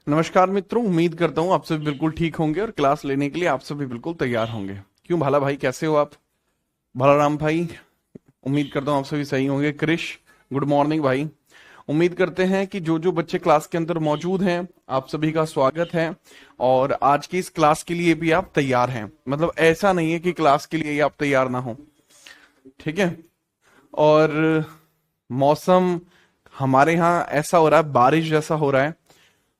नमस्कार मित्रों, उम्मीद करता हूँ आप सभी बिल्कुल ठीक होंगे और क्लास लेने के लिए आप सभी बिल्कुल तैयार होंगे। क्यों भाला भाई, कैसे हो आप? भालाराम भाई, उम्मीद करता हूँ आप सभी सही होंगे। क्रिश, गुड मॉर्निंग भाई। उम्मीद करते हैं कि जो जो बच्चे क्लास के अंदर मौजूद हैं, आप सभी का स्वागत है। और आज की इस क्लास के लिए भी आप तैयार हैं, मतलब ऐसा नहीं है कि क्लास के लिए ही आप तैयार ना हो। ठीक है। और मौसम हमारे यहाँ ऐसा हो रहा है, बारिश जैसा हो रहा है।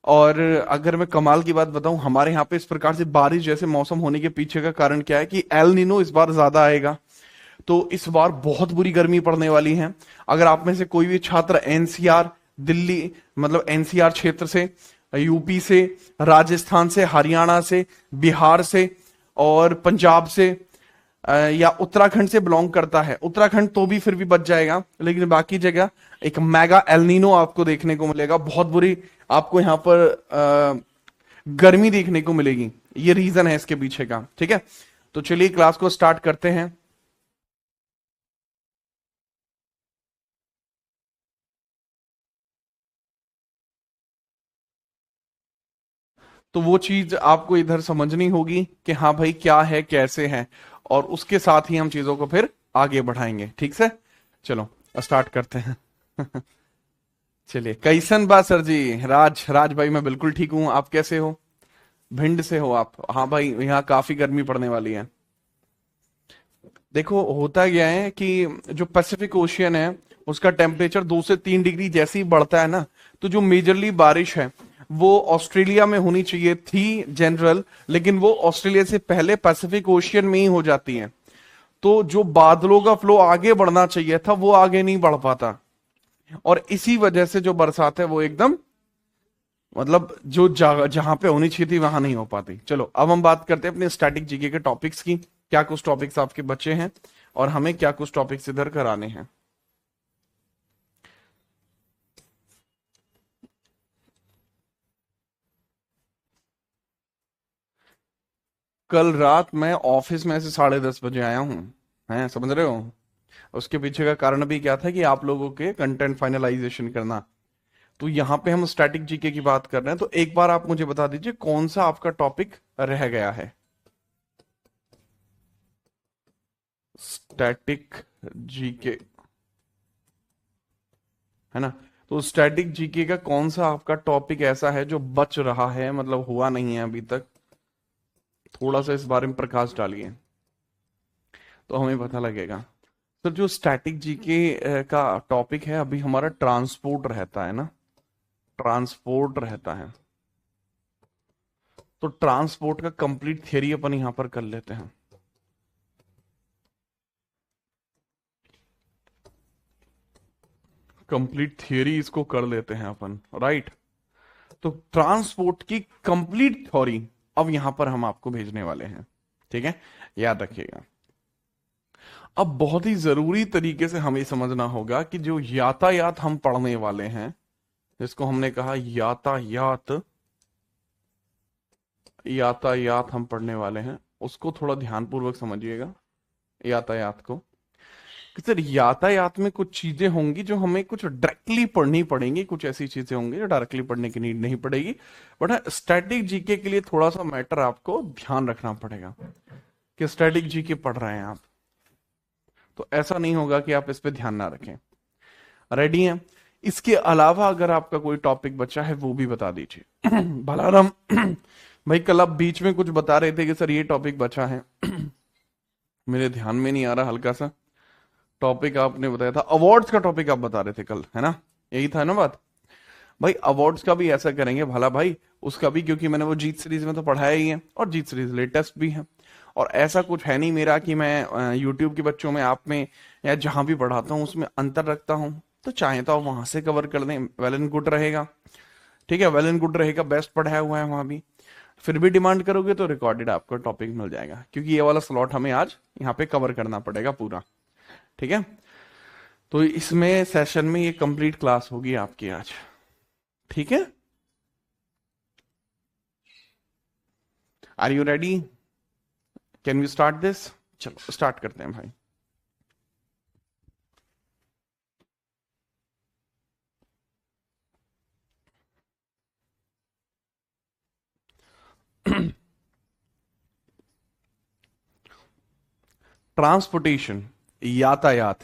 और अगर मैं कमाल की बात बताऊं, हमारे यहाँ पे इस प्रकार से बारिश जैसे मौसम होने के पीछे का कारण क्या है कि एल नीनो इस बार ज्यादा आएगा। तो इस बार बहुत बुरी गर्मी पड़ने वाली है। अगर आप में से कोई भी छात्र एनसीआर दिल्ली, मतलब एनसीआर क्षेत्र से, यूपी से, राजस्थान से, हरियाणा से, बिहार से और पंजाब से या उत्तराखंड से बिलोंग करता है, उत्तराखंड तो भी फिर भी बच जाएगा, लेकिन बाकी जगह एक मेगा एलनीनो आपको देखने को मिलेगा। बहुत बुरी आपको यहाँ पर गर्मी देखने को मिलेगी। ये रीजन है इसके पीछे का। ठीक है, तो चलिए क्लास को स्टार्ट करते हैं। तो वो चीज आपको इधर समझनी होगी कि हाँ भाई क्या है, कैसे है, और उसके साथ ही हम चीजों को फिर आगे बढ़ाएंगे। ठीक से, चलो स्टार्ट करते हैं। चलिए, कैसन बा सर जी? राज राज भाई, मैं बिल्कुल ठीक हूँ। आप कैसे हो? भिंड से हो आप? हाँ भाई, यहाँ काफी गर्मी पड़ने वाली है। देखो होता क्या है कि जो पैसिफिक ओशियन है उसका टेम्परेचर 2 से 3 डिग्री जैसे ही बढ़ता है ना, तो जो मेजरली बारिश है वो ऑस्ट्रेलिया में होनी चाहिए थी जनरल, लेकिन वो ऑस्ट्रेलिया से पहले पैसिफिक ओशियन में ही हो जाती है। तो जो बादलों का फ्लो आगे बढ़ना चाहिए था वो आगे नहीं बढ़ पाता, और इसी वजह से जो बरसात है वो एकदम, मतलब जो जहां पे होनी चाहिए थी वहां नहीं हो पाती। चलो अब हम बात करते हैं अपने स्टैटिक जीके के टॉपिक्स की। क्या कुछ टॉपिक्स आपके बच्चे हैं और हमें क्या कुछ टॉपिक्स इधर कराने हैं। कल रात मैं ऑफिस में से 10:30 बजे आया हूँ। हैं, समझ रहे हो? उसके पीछे का कारण भी क्या था कि आप लोगों के कंटेंट फाइनलाइजेशन करना। तो यहाँ पे हम स्टैटिक जीके की बात कर रहे हैं, तो एक बार आप मुझे बता दीजिए कौन सा आपका टॉपिक रह गया है। स्टैटिक जीके, है ना? तो स्टैटिक जीके का कौन सा आपका टॉपिक ऐसा है जो बच रहा है, मतलब हुआ नहीं है अभी तक? थोड़ा सा इस बारे में प्रकाश डालिए तो हमें पता लगेगा। सर, जो स्टैटिक जीके का टॉपिक है अभी हमारा ट्रांसपोर्ट रहता है ना, ट्रांसपोर्ट रहता है। तो ट्रांसपोर्ट का कंप्लीट थियरी अपन यहां पर कर लेते हैं। कंप्लीट थियरी इसको कर लेते हैं अपन, राइट? तो ट्रांसपोर्ट की कंप्लीट थ्योरी अब यहां पर हम आपको भेजने वाले हैं। ठीक है, याद रखिएगा। अब बहुत ही जरूरी तरीके से हमें समझना होगा कि जो यातायात हम पढ़ने वाले हैं, जिसको हमने कहा यातायात, यातायात हम पढ़ने वाले हैं, उसको थोड़ा ध्यानपूर्वक समझिएगा यातायात को। कि सर यातायात में कुछ चीजें होंगी जो हमें कुछ डायरेक्टली पढ़नी पड़ेंगी, कुछ ऐसी चीजें होंगी जो डायरेक्टली पढ़ने की नीड नहीं पड़ेगी। बट हाँ, स्टैटिक जीके के लिए थोड़ा सा मैटर आपको ध्यान रखना पड़ेगा कि स्टैटिक जीके पढ़ रहे हैं आप, तो ऐसा नहीं होगा कि आप इस पे ध्यान ना रखें। रेडी हैं? इसके अलावा अगर आपका कोई टॉपिक बचा है वो भी बता दीजिए। भलाराम भाई, कल आप बीच में कुछ बता रहे थे कि सर ये टॉपिक बचा है। मेरे ध्यान में नहीं आ रहा, हल्का सा टॉपिक आपने बताया था, अवार्ड्स का टॉपिक आप बता रहे थे कल, है ना? यही था ना बात? भाई अवार्ड्स का भी ऐसा करेंगे भला भाई, उसका भी, क्योंकि मैंने वो जीत सीरीज में तो पढ़ाया ही है और जीत सीरीज लेटेस्ट भी है। और ऐसा कुछ है नहीं मेरा कि मैं यूट्यूब के बच्चों में, आप में, या जहां भी पढ़ाता हूँ उसमें अंतर रखता हूँ। तो चाहे तो आप वहां से कवर कर दें, वेल एंड गुड रहेगा। ठीक है, वेल एंड गुड रहेगा, बेस्ट पढ़ाया हुआ है वहां भी। फिर भी डिमांड करोगे तो रिकॉर्डेड आपको टॉपिक मिल जाएगा, क्योंकि ये वाला स्लॉट हमें आज यहाँ पे कवर करना पड़ेगा पूरा। ठीक है, तो इसमें सेशन में ये कंप्लीट क्लास होगी आपकी आज। ठीक है, are you ready? Can we start this? चलो स्टार्ट करते हैं भाई। ट्रांसपोर्टेशन, यातायात,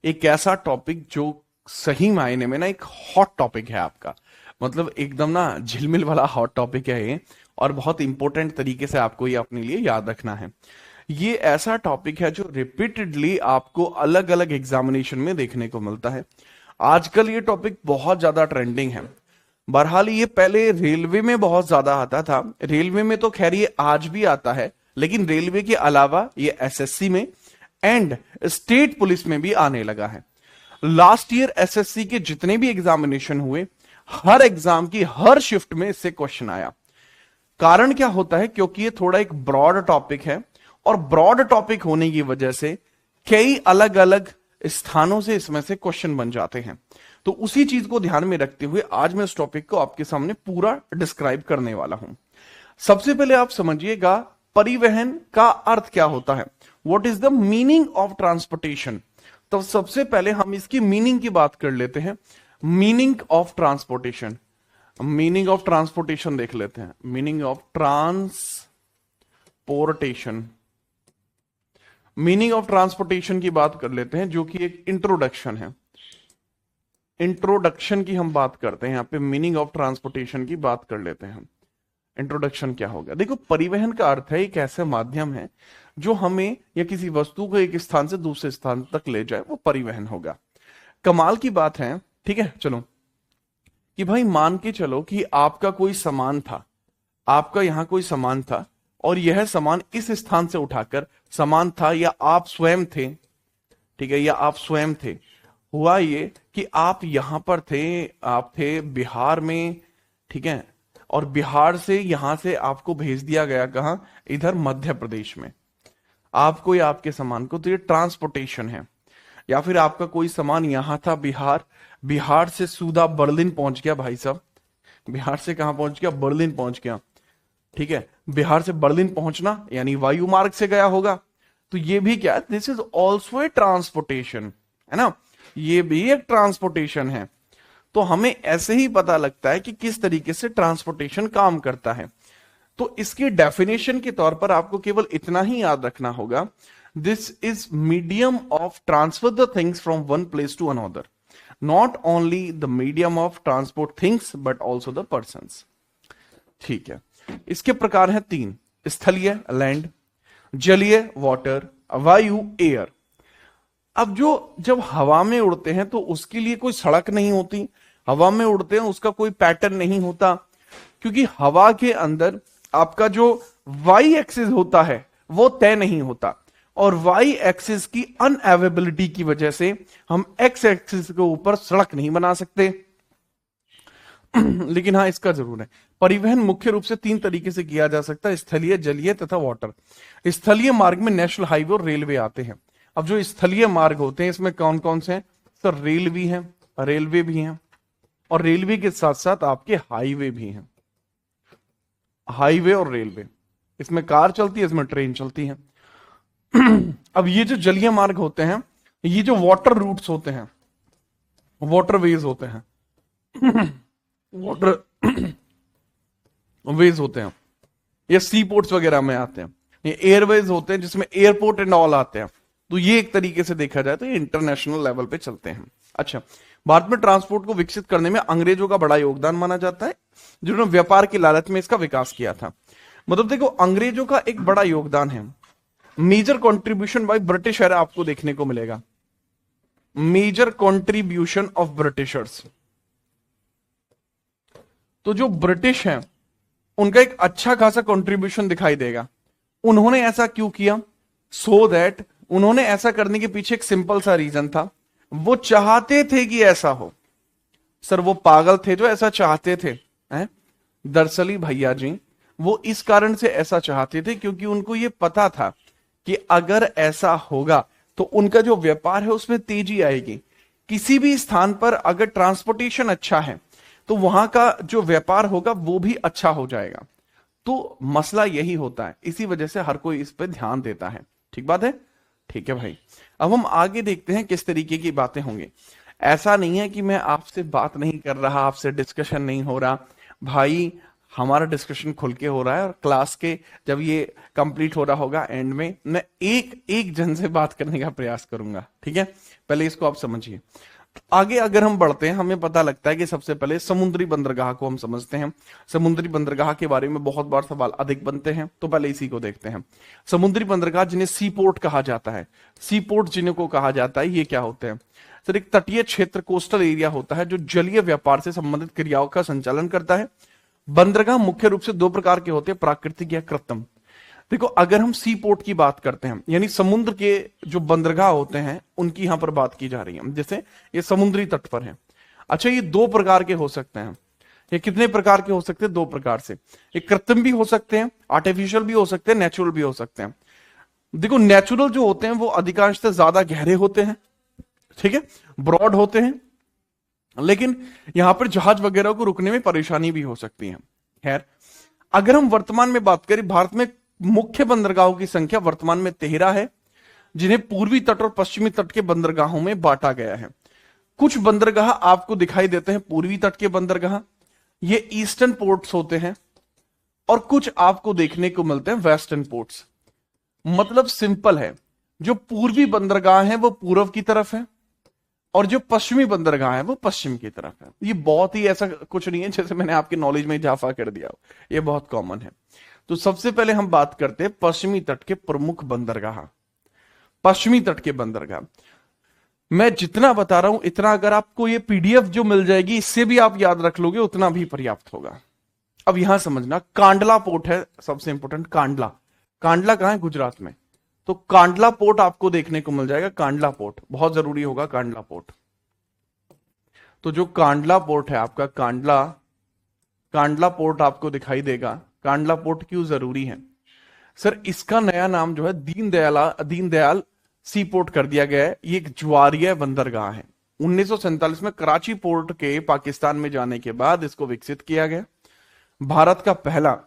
एक ऐसा टॉपिक जो सही मायने में ना एक हॉट टॉपिक है आपका, मतलब एकदम ना झिलमिल वाला हॉट टॉपिक है ये, और बहुत इंपॉर्टेंट तरीके से आपको ये अपने लिए याद रखना है। ये ऐसा टॉपिक है जो रिपीटेडली आपको अलग अलग एग्जामिनेशन में देखने को मिलता है। आजकल ये टॉपिक बहुत ज्यादा ट्रेंडिंग है। बहरहाल ये पहले रेलवे में बहुत ज्यादा आता था, रेलवे में तो खैर ये आज भी आता है, लेकिन रेलवे के अलावा ये एसएससी में एंड स्टेट पुलिस में भी आने लगा है। लास्ट ईयर एसएससी के जितने भी एग्जामिनेशन हुए, हर एग्जाम की हर शिफ्ट में इससे क्वेश्चन आया। कारण क्या होता है, क्योंकि ये थोड़ा एक ब्रॉड टॉपिक है, और ब्रॉड टॉपिक होने की वजह से कई अलग अलग स्थानों से इसमें से क्वेश्चन बन जाते हैं। तो उसी चीज को ध्यान में रखते हुए आज मैं इस टॉपिक को आपके सामने पूरा डिस्क्राइब करने वाला हूं। सबसे पहले आप समझिएगा परिवहन का अर्थ क्या होता है, what is the meaning of transportation. तो सबसे पहले हम इसकी मीनिंग की बात कर लेते हैं। Meaning of transportation, meaning of transportation देख लेते हैं। Meaning of transportation, meaning of transportation की बात कर लेते हैं, जो कि एक इंट्रोडक्शन है। इंट्रोडक्शन की हम बात करते हैं यहां पे, मीनिंग ऑफ ट्रांसपोर्टेशन की बात कर लेते हैं। इंट्रोडक्शन क्या होगा, देखो परिवहन का अर्थ है एक ऐसे माध्यम है जो हमें या किसी वस्तु को एक स्थान से दूसरे स्थान तक ले जाए, वो परिवहन होगा। कमाल की बात है, ठीक है, चलो कि भाई मान के चलो कि आपका कोई सामान था, आपका यहां कोई सामान था, और यह सामान इस स्थान से उठाकर, सामान था या आप स्वयं थे, ठीक है, या आप स्वयं थे, हुआ ये कि आप यहां पर थे, आप थे बिहार में, ठीक है, और बिहार से यहां से आपको भेज दिया गया कहां, इधर मध्य प्रदेश में, आपको या आपके सामान को, तो ये ट्रांसपोर्टेशन है। या फिर आपका कोई सामान यहां था बिहार, बिहार से सीधा बर्लिन पहुंच गया, भाई साहब बिहार से कहां पहुंच गया, बर्लिन पहुंच गया, ठीक है, बिहार से बर्लिन पहुंचना यानी वायु मार्ग से गया होगा, तो ये भी क्या, this is also a transportation, है ना, ये भी एक ट्रांसपोर्टेशन है। तो हमें ऐसे ही पता लगता है कि किस तरीके से ट्रांसपोर्टेशन काम करता है। तो इसकी डेफिनेशन के तौर पर आपको केवल इतना ही याद रखना होगा, this is medium of transfer the things from one place to another, not only the medium of transport things but also the persons. ठीक है, इसके प्रकार हैं तीन, स्थलीय लैंड, जलीय वाटर, वायु एयर। अब जब हवा में उड़ते हैं तो उसके लिए कोई सड़क नहीं होती, हवा में उड़ते हैं उसका कोई पैटर्न नहीं होता, क्योंकि हवा के अंदर आपका जो वाई एक्सिस होता है वो तय नहीं होता, और वाई एक्सिस की अनअवेबिलिटी की वजह से हम एक्स एक्सिस के ऊपर सड़क नहीं बना सकते। लेकिन हाँ, इसका जरूर है, परिवहन मुख्य रूप से तीन तरीके से किया जा सकता है, स्थलीय, जलीय तथा वाटर। स्थलीय मार्ग में नेशनल हाईवे और रेलवे आते हैं। अब जो स्थलीय मार्ग होते हैं इसमें कौन कौन से हैं सर, रेलवे हैं, रेलवे भी हैं, और रेलवे के साथ साथ आपके हाईवे भी हैं, हाईवे और रेलवे, इसमें कार चलती है, इसमें ट्रेन चलती है। अब ये जो जलीय मार्ग होते हैं, ये जो वाटर रूट्स होते हैं, वाटरवेज होते हैं, वाटर वेज होते हैं, ये सी पोर्ट्स वगैरह में आते हैं, ये एयरवेज होते हैं जिसमें एयरपोर्ट एंड ऑल आते हैं। तो ये एक तरीके से देखा जाए तो ये इंटरनेशनल लेवल पे चलते हैं। अच्छा, भारत में ट्रांसपोर्ट को विकसित करने में अंग्रेजों का बड़ा योगदान माना जाता है, जिन्होंने व्यापार की लालच में इसका विकास किया था। मतलब देखो, अंग्रेजों का एक बड़ा योगदान है, मेजर कॉन्ट्रीब्यूशन बाय ब्रिटिश है, आपको देखने को मिलेगा, मेजर कॉन्ट्रीब्यूशन ऑफ ब्रिटिशर्स। तो जो ब्रिटिश हैं उनका एक अच्छा खासा कंट्रीब्यूशन दिखाई देगा। उन्होंने ऐसा क्यों किया, सो दैट उन्होंने ऐसा करने के पीछे एक सिंपल सा रीजन था, वो चाहते थे कि ऐसा हो। सर वो पागल थे जो ऐसा चाहते थे, हैं? दरअसल भैया जी वो इस कारण से ऐसा चाहते थे क्योंकि उनको ये पता था कि अगर ऐसा होगा तो उनका जो व्यापार है उसमें तेजी आएगी। किसी भी स्थान पर अगर ट्रांसपोर्टेशन अच्छा है तो वहां का जो व्यापार होगा वो भी अच्छा हो जाएगा। तो मसला यही होता है, इसी वजह से हर कोई इस पर ध्यान देता है। ठीक बात है, ठीक है भाई। अब हम आगे देखते हैं किस तरीके की बातें होंगी। ऐसा नहीं है कि मैं आपसे बात नहीं कर रहा, आपसे डिस्कशन नहीं हो रहा भाई, हमारा डिस्कशन खुल के हो रहा है, और क्लास के जब ये कंप्लीट हो रहा होगा एंड में, मैं एक एक जन से बात करने का प्रयास करूंगा, ठीक है। पहले इसको आप समझिए। आगे अगर हम बढ़ते हैं, हमें पता लगता है कि सबसे पहले समुद्री बंदरगाह को हम समझते हैं। समुद्री बंदरगाह के बारे में बहुत बार सवाल अधिक बनते हैं, तो पहले इसी को देखते हैं। समुद्री बंदरगाह जिन्हें सी पोर्ट कहा जाता है, सी पोर्ट जिन्हें को कहा जाता है, ये क्या होते हैं सर? एक तटीय क्षेत्र, कोस्टल एरिया होता है जो जलीय व्यापार से संबंधित क्रियाओं का संचालन करता है। बंदरगाह मुख्य रूप से दो प्रकार के होते हैं, प्राकृतिक या कृत्रिम। देखो, अगर हम सी पोर्ट की बात करते हैं, यानी समुद्र के जो बंदरगाह होते हैं उनकी यहां पर बात की जा रही है, जैसे ये समुद्री तट पर है। अच्छा, ये दो प्रकार के हो सकते हैं। ये कितने प्रकार के हो सकते हैं? दो प्रकार से। ये कृत्रिम भी हो सकते हैं, आर्टिफिशियल भी हो सकते हैं, नेचुरल भी हो सकते हैं। देखो, नेचुरल जो होते हैं वो अधिकांशतः ज्यादा गहरे होते हैं, ठीक है, ब्रॉड होते हैं, लेकिन यहां पर जहाज वगैरह को रुकने में परेशानी भी हो सकती है। खैर, अगर हम वर्तमान में बात करें, भारत में मुख्य बंदरगाहों की संख्या वर्तमान में 13 है, जिन्हें पूर्वी तट और पश्चिमी तट के बंदरगाहों में बांटा गया है। कुछ बंदरगाह आपको दिखाई देते हैं पूर्वी तट के बंदरगाह, ये ईस्टर्न पोर्ट्स होते हैं, और कुछ आपको देखने को मिलते हैं वेस्टर्न पोर्ट्स। मतलब सिंपल है, जो पूर्वी बंदरगाह है वो पूर्व की तरफ है, और जो पश्चिमी बंदरगाह है वो पश्चिम की तरफ है। ये बहुत ही ऐसा कुछ नहीं है जैसे मैंने आपके नॉलेज में इजाफा कर दिया हो, ये बहुत कॉमन है। तो सबसे पहले हम बात करते हैं पश्चिमी तट के प्रमुख बंदरगाह। पश्चिमी तट के बंदरगाह, मैं जितना बता रहा हूं इतना अगर आपको ये पीडीएफ जो मिल जाएगी इससे भी आप याद रख लोगे उतना भी पर्याप्त होगा। अब यहां समझना, कांडला पोर्ट है सबसे इंपॉर्टेंट। कांडला, कांडला कहां है? गुजरात में। तो कांडला पोर्ट आपको देखने को मिल जाएगा। कांडला पोर्ट बहुत जरूरी होगा, कांडला पोर्ट। तो जो कांडला पोर्ट है आपका, कांडला, कांडला पोर्ट आपको दिखाई देगा। कांडला पोर्ट क्यों जरूरी है सर? इसका नया नाम जो है दीनदयाल सी पोर्ट कर दिया गया है। ये एक ज्वारीय बंदरगाह है। 1947 में कराची पोर्ट के पाकिस्तान में जाने के बाद इसको विकसित किया गया। भारत का पहला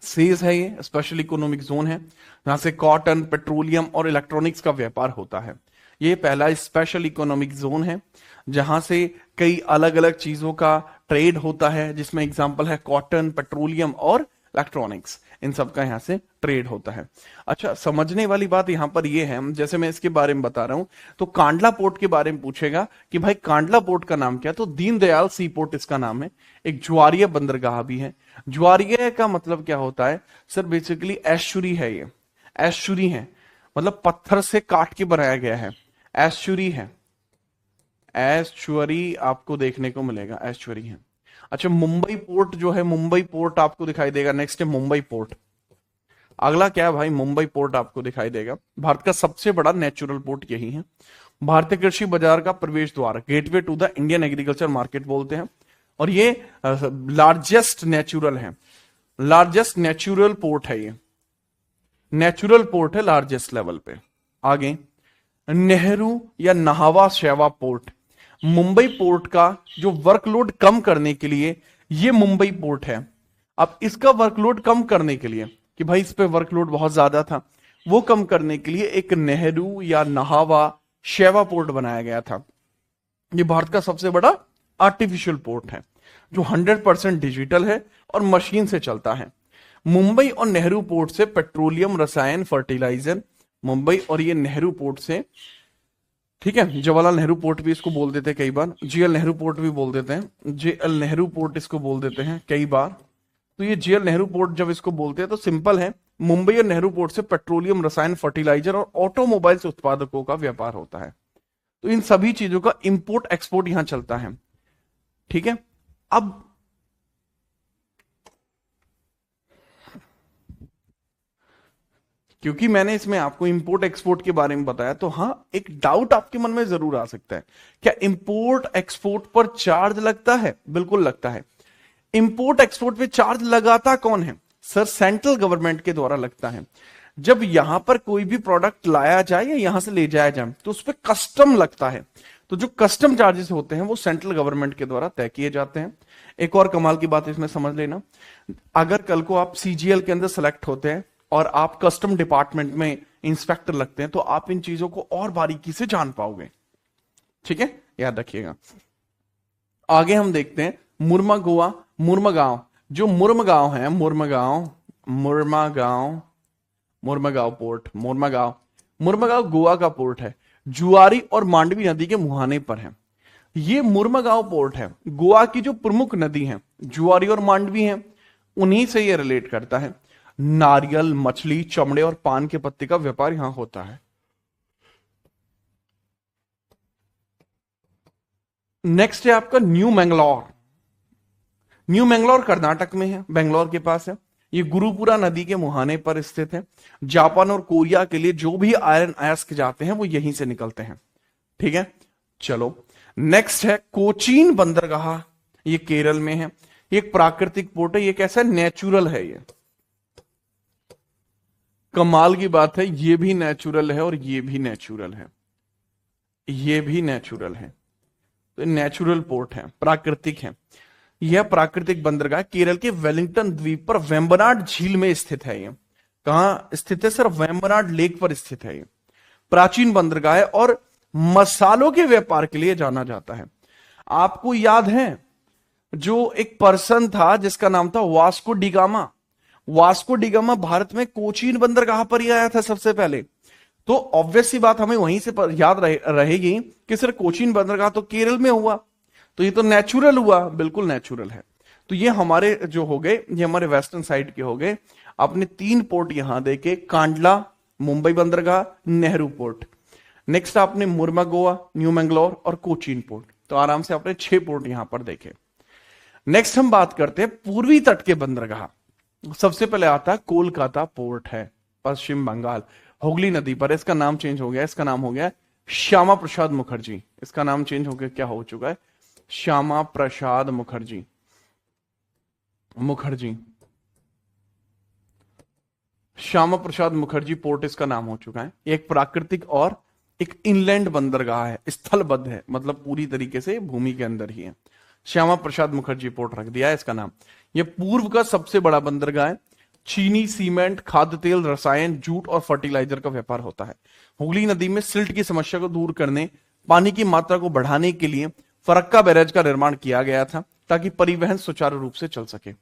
सेज है, ये स्पेशल इकोनॉमिक जोन है, जहां से कॉटन, पेट्रोलियम और इलेक्ट्रॉनिक्स का व्यापार होता है। ये पहला स्पेशल इकोनॉमिक जोन है जहां से कई अलग अलग चीजों का ट्रेड होता है, जिसमें एग्जांपल है कॉटन, पेट्रोलियम और इलेक्ट्रॉनिक्स, इन सब का यहां से ट्रेड होता है। अच्छा, समझने वाली बात यहां पर यह है, जैसे मैं इसके बारे में बता रहा हूं, तो कांडला पोर्ट के बारे में पूछेगा कि भाई कांडला पोर्ट का नाम क्या है, तो दीनदयाल सी पोर्ट इसका नाम है। एक ज्वारीय बंदरगाह भी है। ज्वारीय का मतलब क्या होता है सर? बेसिकली एस्चुरी है, ये एस्चुरी है, मतलब पत्थर से काट के बनाया गया है, एस्चुरी है। एस्चुरी आपको देखने को मिलेगा, एस्चुरी है। अच्छा, मुंबई पोर्ट जो है, मुंबई पोर्ट आपको दिखाई देगा। नेक्स्ट है मुंबई पोर्ट। अगला क्या है भाई? मुंबई पोर्ट आपको दिखाई देगा। भारत का सबसे बड़ा नेचुरल पोर्ट यही है। भारतीय कृषि बाजार का प्रवेश द्वार, gateway to the Indian agriculture market बोलते हैं, और ये लार्जेस्ट नेचुरल है, लार्जेस्ट नेचुरल पोर्ट है। ये नेचुरल पोर्ट है लार्जेस्ट लेवल पे। आगे नेहरू या नहावा शेवा पोर्ट, मुंबई पोर्ट का जो वर्कलोड कम करने के लिए ये मुंबई पोर्ट है। अब इसका वर्कलोड कम करने के लिए, कि भाई इस पे वर्कलोड बहुत ज्यादा था, वो कम करने के लिए एक नेहरू या नहावा शेवा पोर्ट बनाया गया था। ये भारत का सबसे बड़ा आर्टिफिशियल पोर्ट है जो 100% डिजिटल है और मशीन से चलता है। मुंबई और नेहरू पोर्ट से पेट्रोलियम, रसायन, फर्टिलाइजर, मुंबई और ये नेहरू पोर्ट से, ठीक है, जवाहरलाल नेहरू पोर्ट भी इसको बोल देते हैं कई बार, जेएल नेहरू पोर्ट भी बोल देते हैं, जेएल नेहरू पोर्ट इसको बोल देते हैं कई बार। तो ये जेएल नेहरू पोर्ट जब इसको बोलते हैं तो सिंपल है, मुंबई और नेहरू पोर्ट से पेट्रोलियम, रसायन, फर्टिलाइजर और ऑटोमोबाइल्स उत्पादकों का व्यापार होता है। तो इन सभी चीजों का इंपोर्ट एक्सपोर्ट यहां चलता है, ठीक है। अब क्योंकि मैंने इसमें आपको इंपोर्ट एक्सपोर्ट के बारे में बताया, तो हाँ, एक डाउट आपके मन में जरूर आ सकता है, क्या इंपोर्ट एक्सपोर्ट पर चार्ज लगता है? बिल्कुल लगता है। इंपोर्ट एक्सपोर्ट पे चार्ज लगाता कौन है सर? सेंट्रल गवर्नमेंट के द्वारा लगता है। जब यहां पर कोई भी प्रोडक्ट लाया जाए या यहां से ले जाया जाए तो उस पर कस्टम लगता है। तो जो कस्टम चार्जेस होते हैं वो सेंट्रल गवर्नमेंट के द्वारा तय किए जाते हैं। एक और कमाल की बात इसमें समझ लेना, अगर कल को आप सीजीएल के अंदर सेलेक्ट होते हैं और आप कस्टम डिपार्टमेंट में इंस्पेक्टर लगते हैं तो आप इन चीजों को और बारीकी से जान पाओगे, ठीक है, याद रखिएगा। आगे हम देखते हैं मुर्मागांव जो मुरमगांव है, मुरमगांव, मुरमागांव, मुरमगांव पोर्ट, मुरमगांव, मुरमगांव गोवा का पोर्ट है, जुआरी और मांडवी नदी के मुहाने पर है। ये मुरमगांव पोर्ट है, गोवा की जो प्रमुख नदी है जुआरी और मांडवी है, उन्हीं से ये रिलेट करता है। नारियल, मछली, चमड़े और पान के पत्ते का व्यापार यहां होता है। नेक्स्ट है आपका न्यू मैंगलोर। न्यू मैंगलोर कर्नाटक में है, बेंगलोर के पास है। ये गुरुपुरा नदी के मुहाने पर स्थित है। जापान और कोरिया के लिए जो भी आयरन अयस्क जाते हैं वो यहीं से निकलते हैं। ठीक है, चलो नेक्स्ट है कोचीन बंदरगाह। ये केरल में है। ये एक प्राकृतिक पोर्ट है। ये कैसा नेचुरल है, ये कमाल की बात है। ये भी नेचुरल है और ये भी नेचुरल है, ये भी नेचुरल है। तो नेचुरल पोर्ट है, प्राकृतिक है। यह प्राकृतिक बंदरगाह केरल के वेलिंगटन द्वीप पर वेम्बनाड झील में स्थित है। ये कहां स्थित है सर? वेम्बनाड लेक पर स्थित है। ये प्राचीन बंदरगाह है और मसालों के व्यापार के लिए जाना जाता है। आपको याद है जो एक पर्सन था जिसका नाम था Vasco da Gama? Vasco da Gama Bharat में कोचीन बंदरगाह पर ही आया था सबसे पहले। तो ऑब्वियस सी बात हमें वहीं से याद रहेगी कि सर कोचीन बंदरगाह तो केरल में हुआ, तो ये तो नेचुरल हुआ। बिल्कुल नेचुरल है। तो ये हमारे जो हो गए, ये हमारे वेस्टर्न साइड के हो गए। आपने 3 पोर्ट यहां देखे, कांडला, मुंबई बंदरगाह, नेहरू पोर्ट। नेक्स्ट आपने मुर्मा गोवा, न्यू मैंगलोर और कोचीन पोर्ट। तो आराम से आपने 6 पोर्ट यहां पर देखे। नेक्स्ट हम बात करते हैं पूर्वी तट के बंदरगाह। सबसे पहले आता है कोलकाता पोर्ट है, पश्चिम बंगाल, हुगली नदी पर। इसका नाम चेंज हो गया, इसका नाम हो गया श्यामा प्रसाद मुखर्जी। इसका नाम चेंज हो गया, क्या हो चुका है? श्यामा प्रसाद मुखर्जी। मुखर्जी, श्यामा प्रसाद मुखर्जी पोर्ट इसका नाम हो चुका है। एक प्राकृतिक और एक इनलैंड बंदरगाह है, स्थलबद्ध है, मतलब पूरी तरीके से भूमि के अंदर ही है। श्यामा प्रसाद मुखर्जी पोर्ट रख दिया है इसका नाम। यह पूर्व का सबसे बड़ा बंदरगाह है। चीनी, सीमेंट, खाद्य तेल, रसायन, जूट और फर्टिलाइजर का व्यापार होता है। हुगली नदी में सिल्ट की समस्या को दूर करने, पानी की मात्रा को बढ़ाने के लिए फरक्का बैराज का निर्माण किया गया था ताकि परिवहन सुचारू रूप से चल सके।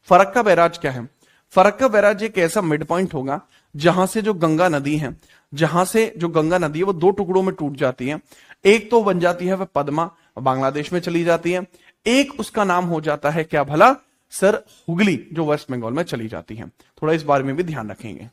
फरक्का बैराज क्या है? फरक्का बैराज एक ऐसा मिड पॉइंट होगा जहां से जो गंगा नदी है, जहां से जो गंगा नदी है वो 2 टुकड़ों में टूट जाती है। एक तो बन जाती है वह पद्मा, बांग्लादेश में चली जाती है। एक उसका नाम हो जाता है क्या भला सर? हुगली, जो वेस्ट बंगाल में चली जाती है। थोड़ा इस बारे में भी ध्यान रखेंगे।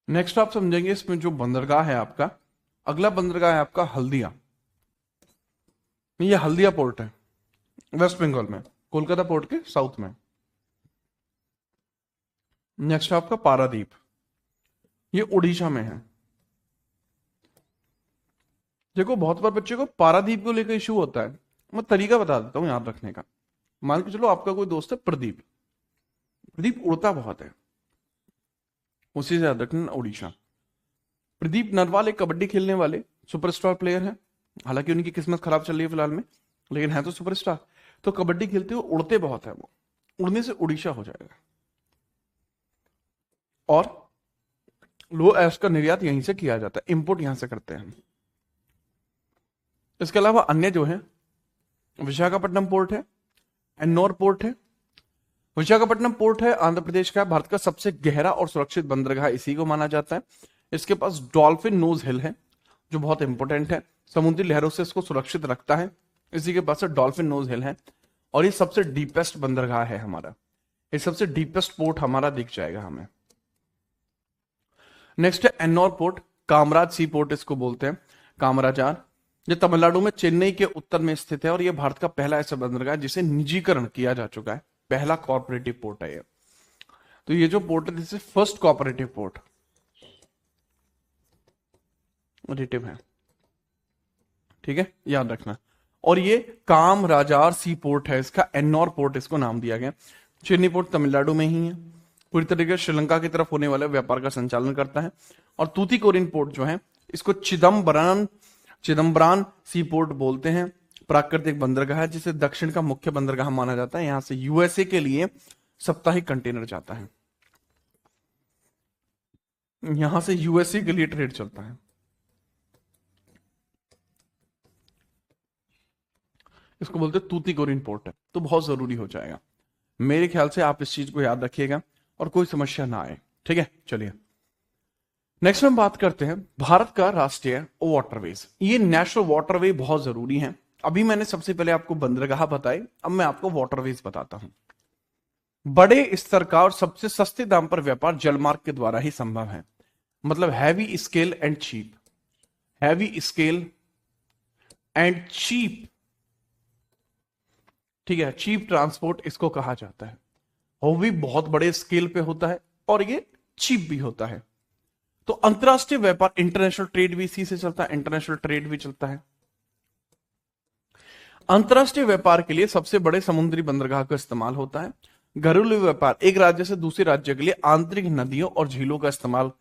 नेक्स्ट आप समझेंगे इसमें जो बंदरगाह है आपका, अगला बंदरगाह है आपका हल्दिया। ये हल्दिया पोर्ट है वेस्ट बंगाल में, कोलकाता पोर्ट के साउथ में। नेक्स्ट आपका पारादीप, ये उड़ीसा में है। देखो बहुत बार बच्चे को पारादीप को लेकर इश्यू होता है, मैं तरीका बता देता हूं याद रखने का। मान के चलो आपका कोई दोस्त है प्रदीप, प्रदीप उड़ता बहुत है, उसी से याद रखना उड़ीसा। प्रदीप नरवाल एक कबड्डी खेलने वाले सुपरस्टार प्लेयर है। हालांकि उनकी किस्मत खराब चल रही है फिलहाल में, लेकिन है तो सुपरस्टार। तो कबड्डी खेलते हुए उड़ते बहुत है वो, उड़ने से उड़ीसा हो जाएगा। और लो एश का निर्यात यहीं से किया जाता है, इंपोर्ट यहां से करते हैं। इसके अलावा अन्य जो है विशाखापट्टनम पोर्ट है, एन्नोर पोर्ट है। विशाखापट्टनम पोर्ट है आंध्र प्रदेश का, भारत का सबसे गहरा और सुरक्षित बंदरगाह इसी को माना जाता है। इसके पास डॉल्फिन नोज हिल है जो बहुत इंपॉर्टेंट है, समुद्री लहरों से इसको सुरक्षित रखता है। इसी के पास डॉल्फिन नोज हिल है और ये सबसे डीपेस्ट बंदरगाह है हमारा। ये सबसे डीपेस्ट पोर्ट हमारा दिख जाएगा हमें। नेक्स्ट है एन्नोर पोर्ट, कामराज सी पोर्ट इसको बोलते हैं, कामराजार। ये तमिलनाडु में चेन्नई के उत्तर में स्थित है और यह भारत का पहला ऐसा बंदरगाह जिसे निजीकरण किया जा चुका है, पहला कॉर्पोरेटिव पोर्ट है ये। तो ये जो पोर्ट है this is first corporative port relative है, ठीक है, याद रखना। और ये काम राजार सी पोर्ट है, इसका एन्नोर पोर्ट इसको नाम दिया गया। चेन्नई पोर्ट तमिलनाडु में ही है, पूरी तरीके से श्रीलंका की तरफ होने वाले व्यापार का संचालन करता है। और तूतीकोरिन पोर्ट जो है इसको चिदम्बरान सी पोर्ट बोलते हैं। प्राकृतिक बंदरगाह है जिसे दक्षिण का मुख्य बंदरगाह माना जाता है। यहां से यूएसए के लिए साप्ताहिक कंटेनर जाता है, यहां से यूएसए के लिए ट्रेड चलता है। इसको बोलते हैं तूतीकोरिन पोर्ट है, तो बहुत जरूरी हो जाएगा। मेरे ख्याल से आप इस चीज को याद रखिएगा और कोई समस्या ना आए, ठीक है। चलिए नेक्स्ट हम बात करते हैं भारत का राष्ट्रीय वाटरवेज। ये नेशनल वाटरवे बहुत जरूरी है। अभी मैंने सबसे पहले आपको बंदरगाह बताए, अब मैं आपको वाटरवेज बताता हूं। बड़े स्तर का और सबसे सस्ते दाम पर व्यापार जलमार्ग के द्वारा ही संभव है, मतलब heavy scale and cheap, heavy scale and cheap, ठीक है, चीप ट्रांसपोर्ट इसको कहा जाता है। वो भी बहुत बड़े स्केल पे होता है और ये चीप भी होता है। तो अंतरराष्ट्रीय व्यापार, इंटरनेशनल ट्रेड भी इसी से चलता है, इंटरनेशनल ट्रेड भी चलता है। अंतरराष्ट्रीय व्यापार के लिए सबसे बड़े समुद्री बंदरगाह का इस्तेमाल होता है। घरेलू व्यापार, एक राज्य से दूसरे राज्य के लिए आंतरिक नदियों और झीलों का इस्तेमाल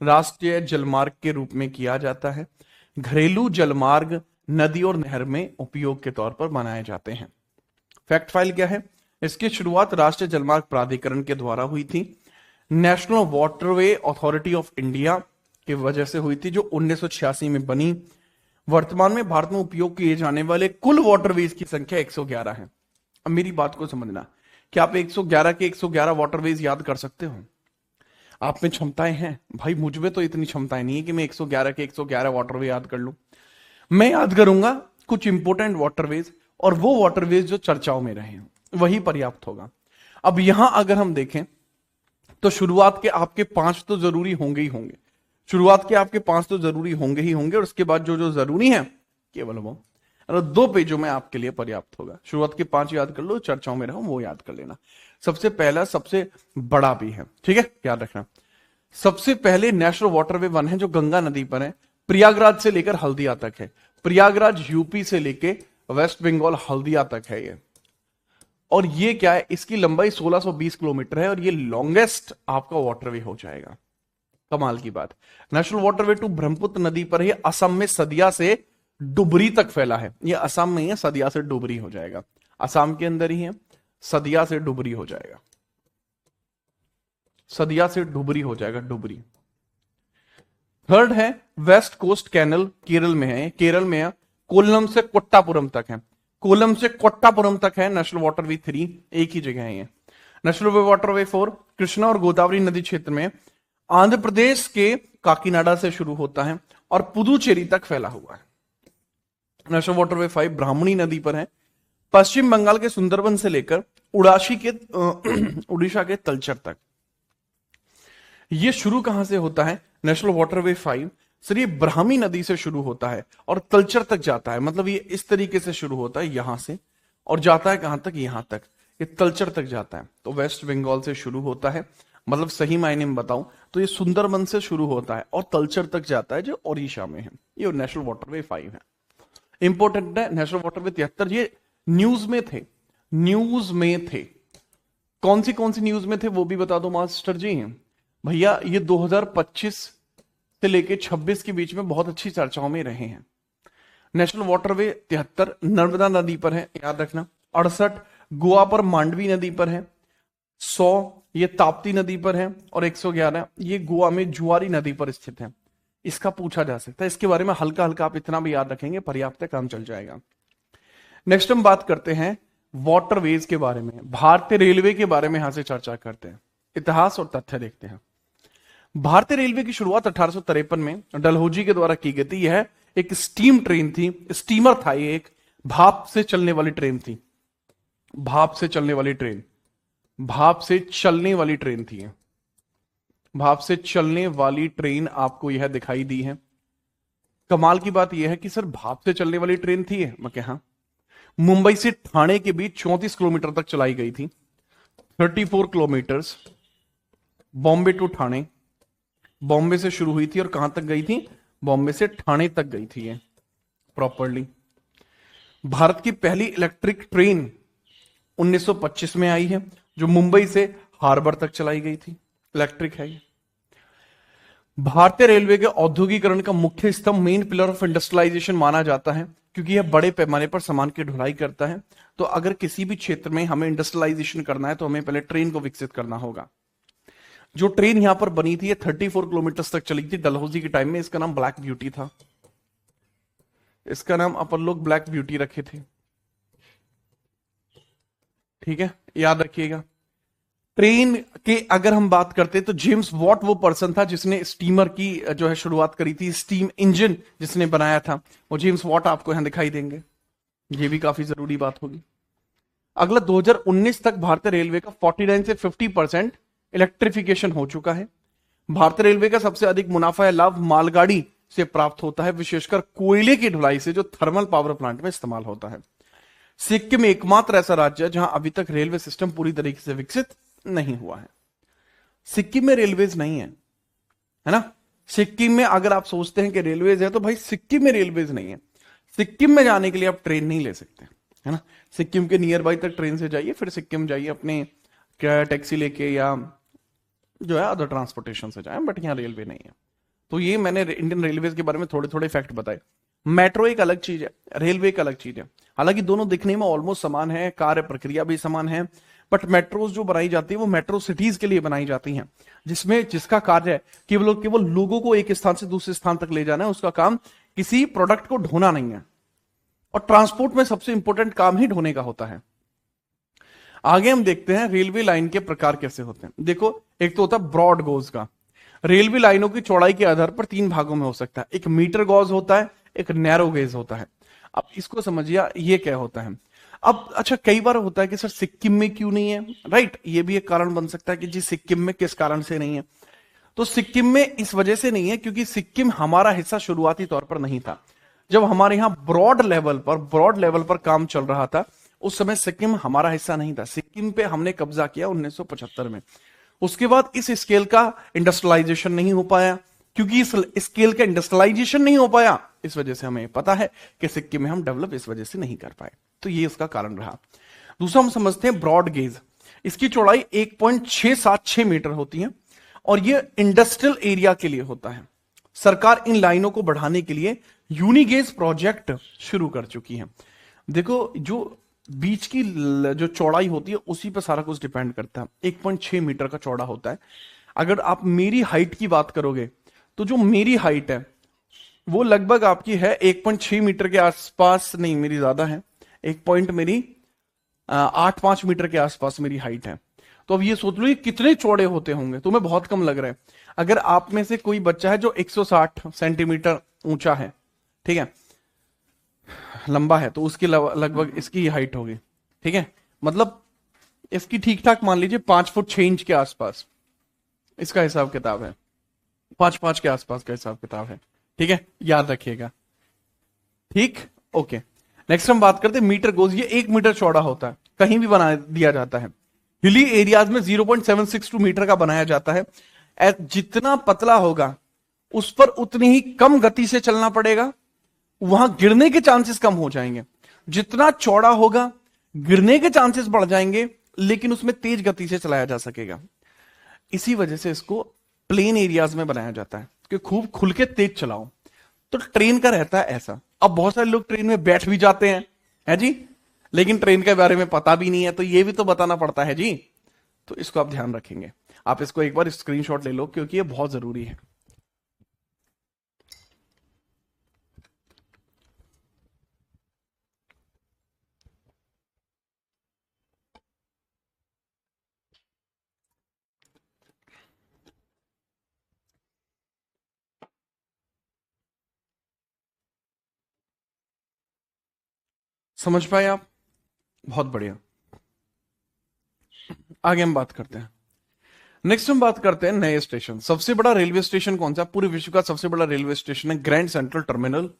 राष्ट्रीय जलमार्ग के रूप में किया जाता है। घरेलू जलमार्ग नदी और नहर में उपयोग के तौर पर बनाए जाते हैं। फैक्ट फाइल क्या है? इसकी शुरुआत राष्ट्रीय जलमार्ग प्राधिकरण के द्वारा हुई थी, national waterway authority of India की वजह से हुई थी, जो 1986 में बनी। वर्तमान में भारत में उपयोग किए जाने वाले कुल वाटरवेज की संख्या 111 है। अब मेरी बात को समझना, क्या आप 111 के 111 वाटरवेज याद कर सकते हो? आप में क्षमताएं हैं भाई, मुझ में तो इतनी क्षमताएं नहीं है कि मैं 111 के 111 वाटरवे याद कर लूं। मैं याद करूंगा कुछ इंपोर्टेंट वाटरवेज, और वो वाटरवेज जो चर्चाओं में रहे हैं वही पर्याप्त होगा। अब यहां अगर हम देखें तो शुरुआत के आपके 5 तो जरूरी होंगे ही होंगे, शुरुआत के आपके 5 तो जरूरी होंगे ही होंगे, और उसके बाद जो जो जरूरी है केवल वो 2 पेजों में आपके लिए पर्याप्त होगा। शुरुआत के 5 याद कर लो, चर्चाओं में रहो वो याद कर लेना। सबसे पहला सबसे बड़ा भी है, ठीक है, याद रखना। सबसे पहले नेशनल वाटरवे 1 है जो गंगा नदी पर है, प्रयागराज से लेकर हल्दिया तक है। प्रयागराज यूपी से लेकर वेस्ट बंगाल हल्दिया तक है ये। और ये क्या है, इसकी लंबाई 1620 किलोमीटर है और ये लॉन्गेस्ट आपका वाटरवे हो जाएगा। कमाल की बात। नेशनल वाटरवे 2 ब्रह्मपुत्र नदी पर है, असम में सदिया से डुबरी तक फैला है। ये असम में ही है, सदिया से डुबरी हो जाएगा, असम के अंदर ही है, सदिया से डुबरी हो जाएगा, सदिया से डुबरी हो जाएगा, डुबरी। थर्ड है वेस्ट कोस्ट कैनल, केरल में है, केरल में है, कोल्लम से कोट्टापुरम तक है, कोल्लम से कोट्टापुरम तक है नेशनल वाटरवे 3, एक ही जगह है ये। नेशनल वाटरवे 4 कृष्णा और गोदावरी नदी क्षेत्र में आंध्र प्रदेश के काकीनाडा से शुरू होता है और पुदुचेरी तक फैला हुआ है। नेशनल वाटरवे 5 ब्राह्मणी नदी पर है, पश्चिम बंगाल के सुंदरबन से लेकर उड़ीसा के तलचर तक। ये शुरू कहां से होता है? नेशनल वाटरवे 5 सर ये ब्राह्मी नदी से शुरू होता है और तलचर तक जाता है, मतलब ये इस तरीके से शुरू होता है यहां से और जाता है कहां तक? यहां तक, ये तलचर तक जाता है। तो वेस्ट बंगाल से शुरू होता है, मतलब सही मायने में बताऊं तो ये सुंदरबन से शुरू होता है और तलचर तक जाता है जो ओडिशा में है। ये नेशनल वाटरवे 5 है, इंपॉर्टेंट है। नेशनल वाटरवे 73 ये न्यूज में थे, न्यूज में थे। कौन सी न्यूज में थे वो भी बता दो मास्टर जी। भैया ये 2025 से लेके 26 के बीच में बहुत अच्छी चर्चाओं में रहे हैं। नेशनल वाटरवे 73 नर्मदा नदी पर है, याद रखना। 68 गोवा पर मांडवी नदी पर है, 100 ये ताप्ती नदी पर है और 111 ये गोवा में जुआरी नदी पर स्थित है। इसका पूछा जा सकता है, इसके बारे में हल्का हल्का आप इतना भी याद रखेंगे पर्याप्त है, काम चल जाएगा। नेक्स्ट हम बात करते हैं वाटरवेज के बारे में, भारतीय रेलवे के बारे में यहां से चर्चा करते हैं, इतिहास और तथ्य देखते हैं। भारतीय रेलवे की शुरुआत 1853 में डलहौजी के द्वारा की गई थी। यह एक स्टीम ट्रेन थी, स्टीमर था, ये एक भाप से चलने वाली ट्रेन थी, भाप से चलने वाली ट्रेन, भाप से चलने वाली ट्रेन थी, भाप से चलने वाली ट्रेन आपको यह दिखाई दी है। कमाल की बात यह है कि सर भाप से चलने वाली ट्रेन थी, मैं क्या, हाँ। मुंबई से ठाणे के बीच 34 किलोमीटर तक चलाई गई थी, 34 किलोमीटर, बॉम्बे टू ठाणे, बॉम्बे से शुरू हुई थी और कहां तक गई थी? बॉम्बे से ठाणे तक गई थी ये प्रॉपरली। भारत की पहली इलेक्ट्रिक ट्रेन 1925 में आई है, जो मुंबई से हार्बर तक चलाई गई थी, इलेक्ट्रिक है ये। भारतीय रेलवे के औद्योगिकरण का मुख्य स्तंभ, मेन पिलर ऑफ इंडस्ट्रियलाइजेशन माना जाता है, क्योंकि यह बड़े पैमाने पर सामान की ढुलाई करता है। तो अगर किसी भी क्षेत्र में हमें इंडस्ट्रियलाइजेशन करना है तो हमें पहले ट्रेन को विकसित करना होगा। जो ट्रेन यहां पर बनी थी, ये 34 किलोमीटर तक चली थी डलहौजी के टाइम में। इसका नाम ब्लैक ब्यूटी था, इसका नाम अपन लोग ब्लैक ब्यूटी रखे थे, ठीक है, याद रखिएगा। ट्रेन के अगर हम बात करते तो जेम्स वॉट वो पर्सन था जिसने स्टीमर की जो है शुरुआत करी थी, स्टीम इंजन जिसने बनाया था, वो जेम्स वॉट आपको यहां दिखाई देंगे। ये भी काफी जरूरी बात होगी। अगला 2019 तक भारतीय रेलवे का 49 से 50% इलेक्ट्रिफिकेशन हो चुका है। भारतीय रेलवे का सबसे अधिक मुनाफा या लाभ मालगाड़ी से प्राप्त होता है, विशेषकर कोयले की ढुलाई से, जो थर्मल पावर प्लांट में इस्तेमाल होता है। सिक्किम एकमात्र ऐसा राज्य है जहां अभी तक रेलवे सिस्टम पूरी तरीके से विकसित नहीं हुआ है। सिक्किम में रेलवेज नहीं है ना। सिक्किम में अगर आप सोचते हैं कि रेलवेज है, तो भाई सिक्किम में रेलवेज नहीं है। सिक्किम में जाने के लिए आप ट्रेन नहीं ले सकते, है ना। सिक्किम के नियर बाई तक ट्रेन से जाइए, फिर सिक्किम जाइए अपने टैक्सी लेके या जो है अदर ट्रांसपोर्टेशन से जाए, बट यहाँ रेलवे नहीं है। तो ये मैंने इंडियन रेलवेज के बारे में थोड़े थोड़े फैक्ट बताए। मेट्रो एक अलग चीज है, रेलवे एक अलग चीज है। हालांकि दोनों दिखने में ऑलमोस्ट समान है, कार्य प्रक्रिया भी समान है, बट मेट्रोज जो बनाई जाती है वो मेट्रो सिटीज के लिए बनाई जाती हैं, जिसका कार्य है केवल लोगों को एक स्थान से दूसरे स्थान तक ले जाना है। उसका काम किसी प्रोडक्ट को ढोना नहीं है, और ट्रांसपोर्ट में सबसे इंपॉर्टेंट काम ही ढोने का होता है। आगे हम देखते हैं रेलवे लाइन के प्रकार कैसे होते हैं। देखो, एक तो होता है ब्रॉड गॉज का। रेलवे लाइनों की चौड़ाई के आधार पर 3 भागों में हो सकता है। एक मीटर गॉज होता है, एक नैरो गेज होता है। अब इसको समझिए ये क्या होता है। अब अच्छा, कई बार होता है कि सर सिक्किम में क्यों नहीं है, राइट, ये भी एक कारण बन सकता है कि जी सिक्किम में किस कारण से नहीं है। तो सिक्किम में इस वजह से नहीं है क्योंकि सिक्किम हमारा हिस्सा शुरुआती तौर पर नहीं था। जब हमारे यहां ब्रॉड लेवल पर काम चल रहा था, उस समय सिक्किम हमारा हिस्सा नहीं था। सिक्किम पे हमने कब्जा किया 1975 में। उसके बाद इस स्केल का इंडस्ट्रियलाइजेशन नहीं हो पाया। क्योंकि इस स्केल का इंडस्ट्रियलाइजेशन नहीं हो पाया, इस वजह से हमें पता है कि सिक्किम में हम डेवलप इस वजह से नहीं कर पाए। तो ये उसका कारण रहा। दूसरा हम समझते हैं ब्रॉड गेज। इसकी चौड़ाई 1.676 मीटर होती है, और ये इंडस्ट्रियल एरिया के लिए होता है। सरकार इन लाइनों को बढ़ाने के लिए यूनिगेज प्रोजेक्ट शुरू कर चुकी है। देखो, जो बीच की जो चौड़ाई होती है उसी पर सारा कुछ डिपेंड करता है। 1.6 मीटर का चौड़ा होता है। अगर आप मेरी हाइट की बात करोगे तो जो मेरी हाइट है वो लगभग आपकी है 1.6 मीटर के आसपास, नहीं मेरी ज्यादा है, 8.5 मीटर के आसपास मेरी हाइट है। तो अब ये सोच लो ये कितने चौड़े होते होंगे, तुम्हें बहुत कम लग रहा है। अगर आप में से कोई बच्चा है जो 160 सेंटीमीटर ऊंचा है, ठीक है, लंबा है, तो उसकी लगभग इसकी हाइट होगी, ठीक है, मतलब इसकी ठीक ठाक मान लीजिए 5 फुट 6 इंच के आसपास इसका हिसाब किताब है, 5 के आसपास का हिसाब किताब है, ठीक है, याद रखिएगा, ठीक, ओके। नेक्स्ट हम बात करते हैं मीटर गोज। ये 1 मीटर चौड़ा होता है, कहीं भी बना दिया जाता है। हिली एरियाज में 0.762 मीटर का बनाया जाता है। जितना पतला होगा उस पर उतनी ही कम गति से चलना पड़ेगा, वहां गिरने के चांसेस कम हो जाएंगे। जितना चौड़ा होगा गिरने के चांसेस बढ़ जाएंगे, लेकिन उसमें तेज गति से चलाया जा सकेगा। इसी वजह से इसको प्लेन एरियाज में बनाया जाता है कि खूब खुल के तेज चलाओ। तो ट्रेन का रहता है ऐसा। अब बहुत सारे लोग ट्रेन में बैठ भी जाते हैं, है जी, लेकिन ट्रेन के बारे में पता भी नहीं है, तो ये भी तो बताना पड़ता है जी। तो इसको आप ध्यान रखेंगे। आप इसको एक बार स्क्रीनशॉट ले लो क्योंकि ये बहुत जरूरी है। समझ पाए आप? बहुत बढ़िया। आगे हम बात करते हैं। नेक्स्ट हम बात करते हैं नए स्टेशन। सबसे बड़ा रेलवे स्टेशन कौन सा? पूरे विश्व का सबसे बड़ा रेलवे स्टेशन है ग्रैंड सेंट्रल टर्मिनल,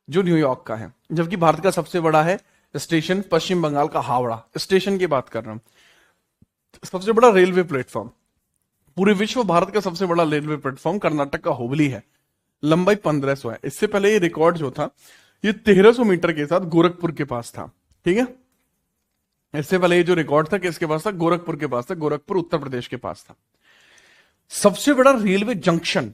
जो न्यूयॉर्क का है। जबकि भारत का सबसे बड़ा है स्टेशन पश्चिम बंगाल का हावड़ा। स्टेशन की बात कर रहा हूं। सबसे बड़ा रेलवे प्लेटफॉर्म पूरे विश्व, भारत का सबसे बड़ा रेलवे प्लेटफॉर्म कर्नाटक का हुबली है। लंबाई 1500 है। इससे पहले ये रिकॉर्ड जो था ये 1300 मीटर के साथ गोरखपुर के पास था। ठीक है, इससे पहले ये जो रिकॉर्ड था किसके पास था? गोरखपुर के पास था। गोरखपुर उत्तर प्रदेश के पास था। सबसे बड़ा रेलवे जंक्शन,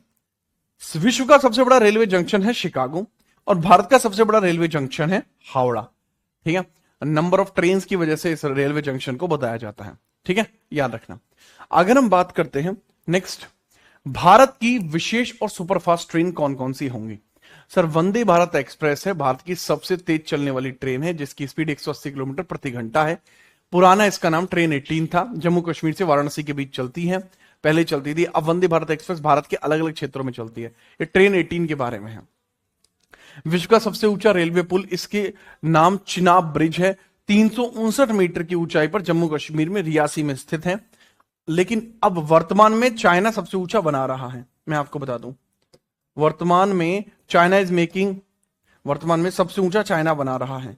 विश्व का सबसे बड़ा रेलवे जंक्शन है शिकागो, और भारत का सबसे बड़ा रेलवे जंक्शन है हावड़ा। ठीक है, नंबर ऑफ ट्रेन की वजह से इस रेलवे जंक्शन को बताया जाता है। ठीक है, याद रखना। अगर हम बात करते हैं नेक्स्ट, भारत की विशेष और सुपरफास्ट ट्रेन कौन कौन सी होंगी? सर, वंदे भारत एक्सप्रेस है भारत की सबसे तेज चलने वाली ट्रेन है, जिसकी स्पीड 180 किलोमीटर प्रति घंटा है। पुराना इसका नाम ट्रेन 18 था, जम्मू कश्मीर से वाराणसी के बीच चलती है, पहले चलती थी। अब वंदे भारत एक्सप्रेस भारत के अलग अलग क्षेत्रों में चलती है। ये ट्रेन 18 के बारे में है। विश्व का सबसे ऊंचा रेलवे पुल, इसके नाम चिनाब ब्रिज है, 359 मीटर की ऊंचाई पर जम्मू कश्मीर में रियासी में स्थित है। लेकिन अब वर्तमान में चाइना सबसे ऊंचा बना रहा है। मैं आपको बता दूं, वर्तमान में चाइना इज मेकिंग, वर्तमान में सबसे ऊंचा चाइना बना रहा है।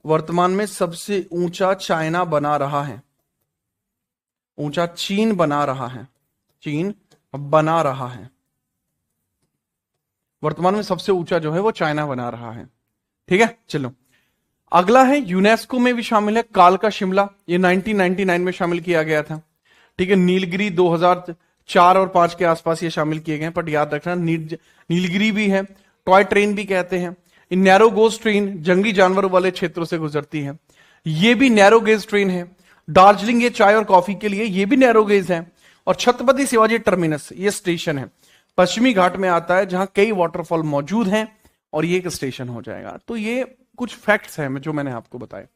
वर्तमान में सबसे ऊंचा चाइना बना रहा है, ऊंचा चीन बना रहा है, चीन बना रहा है। वर्तमान में सबसे ऊंचा जो है वो चाइना बना रहा है। ठीक है, चलो अगला है, यूनेस्को में भी शामिल है कालका शिमला, ये 1999 में शामिल किया गया था। ठीक है, नीलगिरी 2004 और 5 के आसपास ये शामिल किए गए हैं, बट याद रखना नीलगिरी भी है, टॉय ट्रेन भी कहते हैं। नैरो गेज ट्रेन जंगली जानवरों वाले क्षेत्रों से गुजरती है, ये भी नैरो गेज ट्रेन है। दार्जिलिंग ये चाय और कॉफी के लिए, ये भी नैरो गेज है। और छत्रपति शिवाजी टर्मिनस ये स्टेशन है, पश्चिमी घाट में आता है, जहां कई वाटरफॉल मौजूद हैं, और ये एक स्टेशन हो जाएगा। तो ये कुछ फैक्ट्स हैं जो मैंने आपको बताए।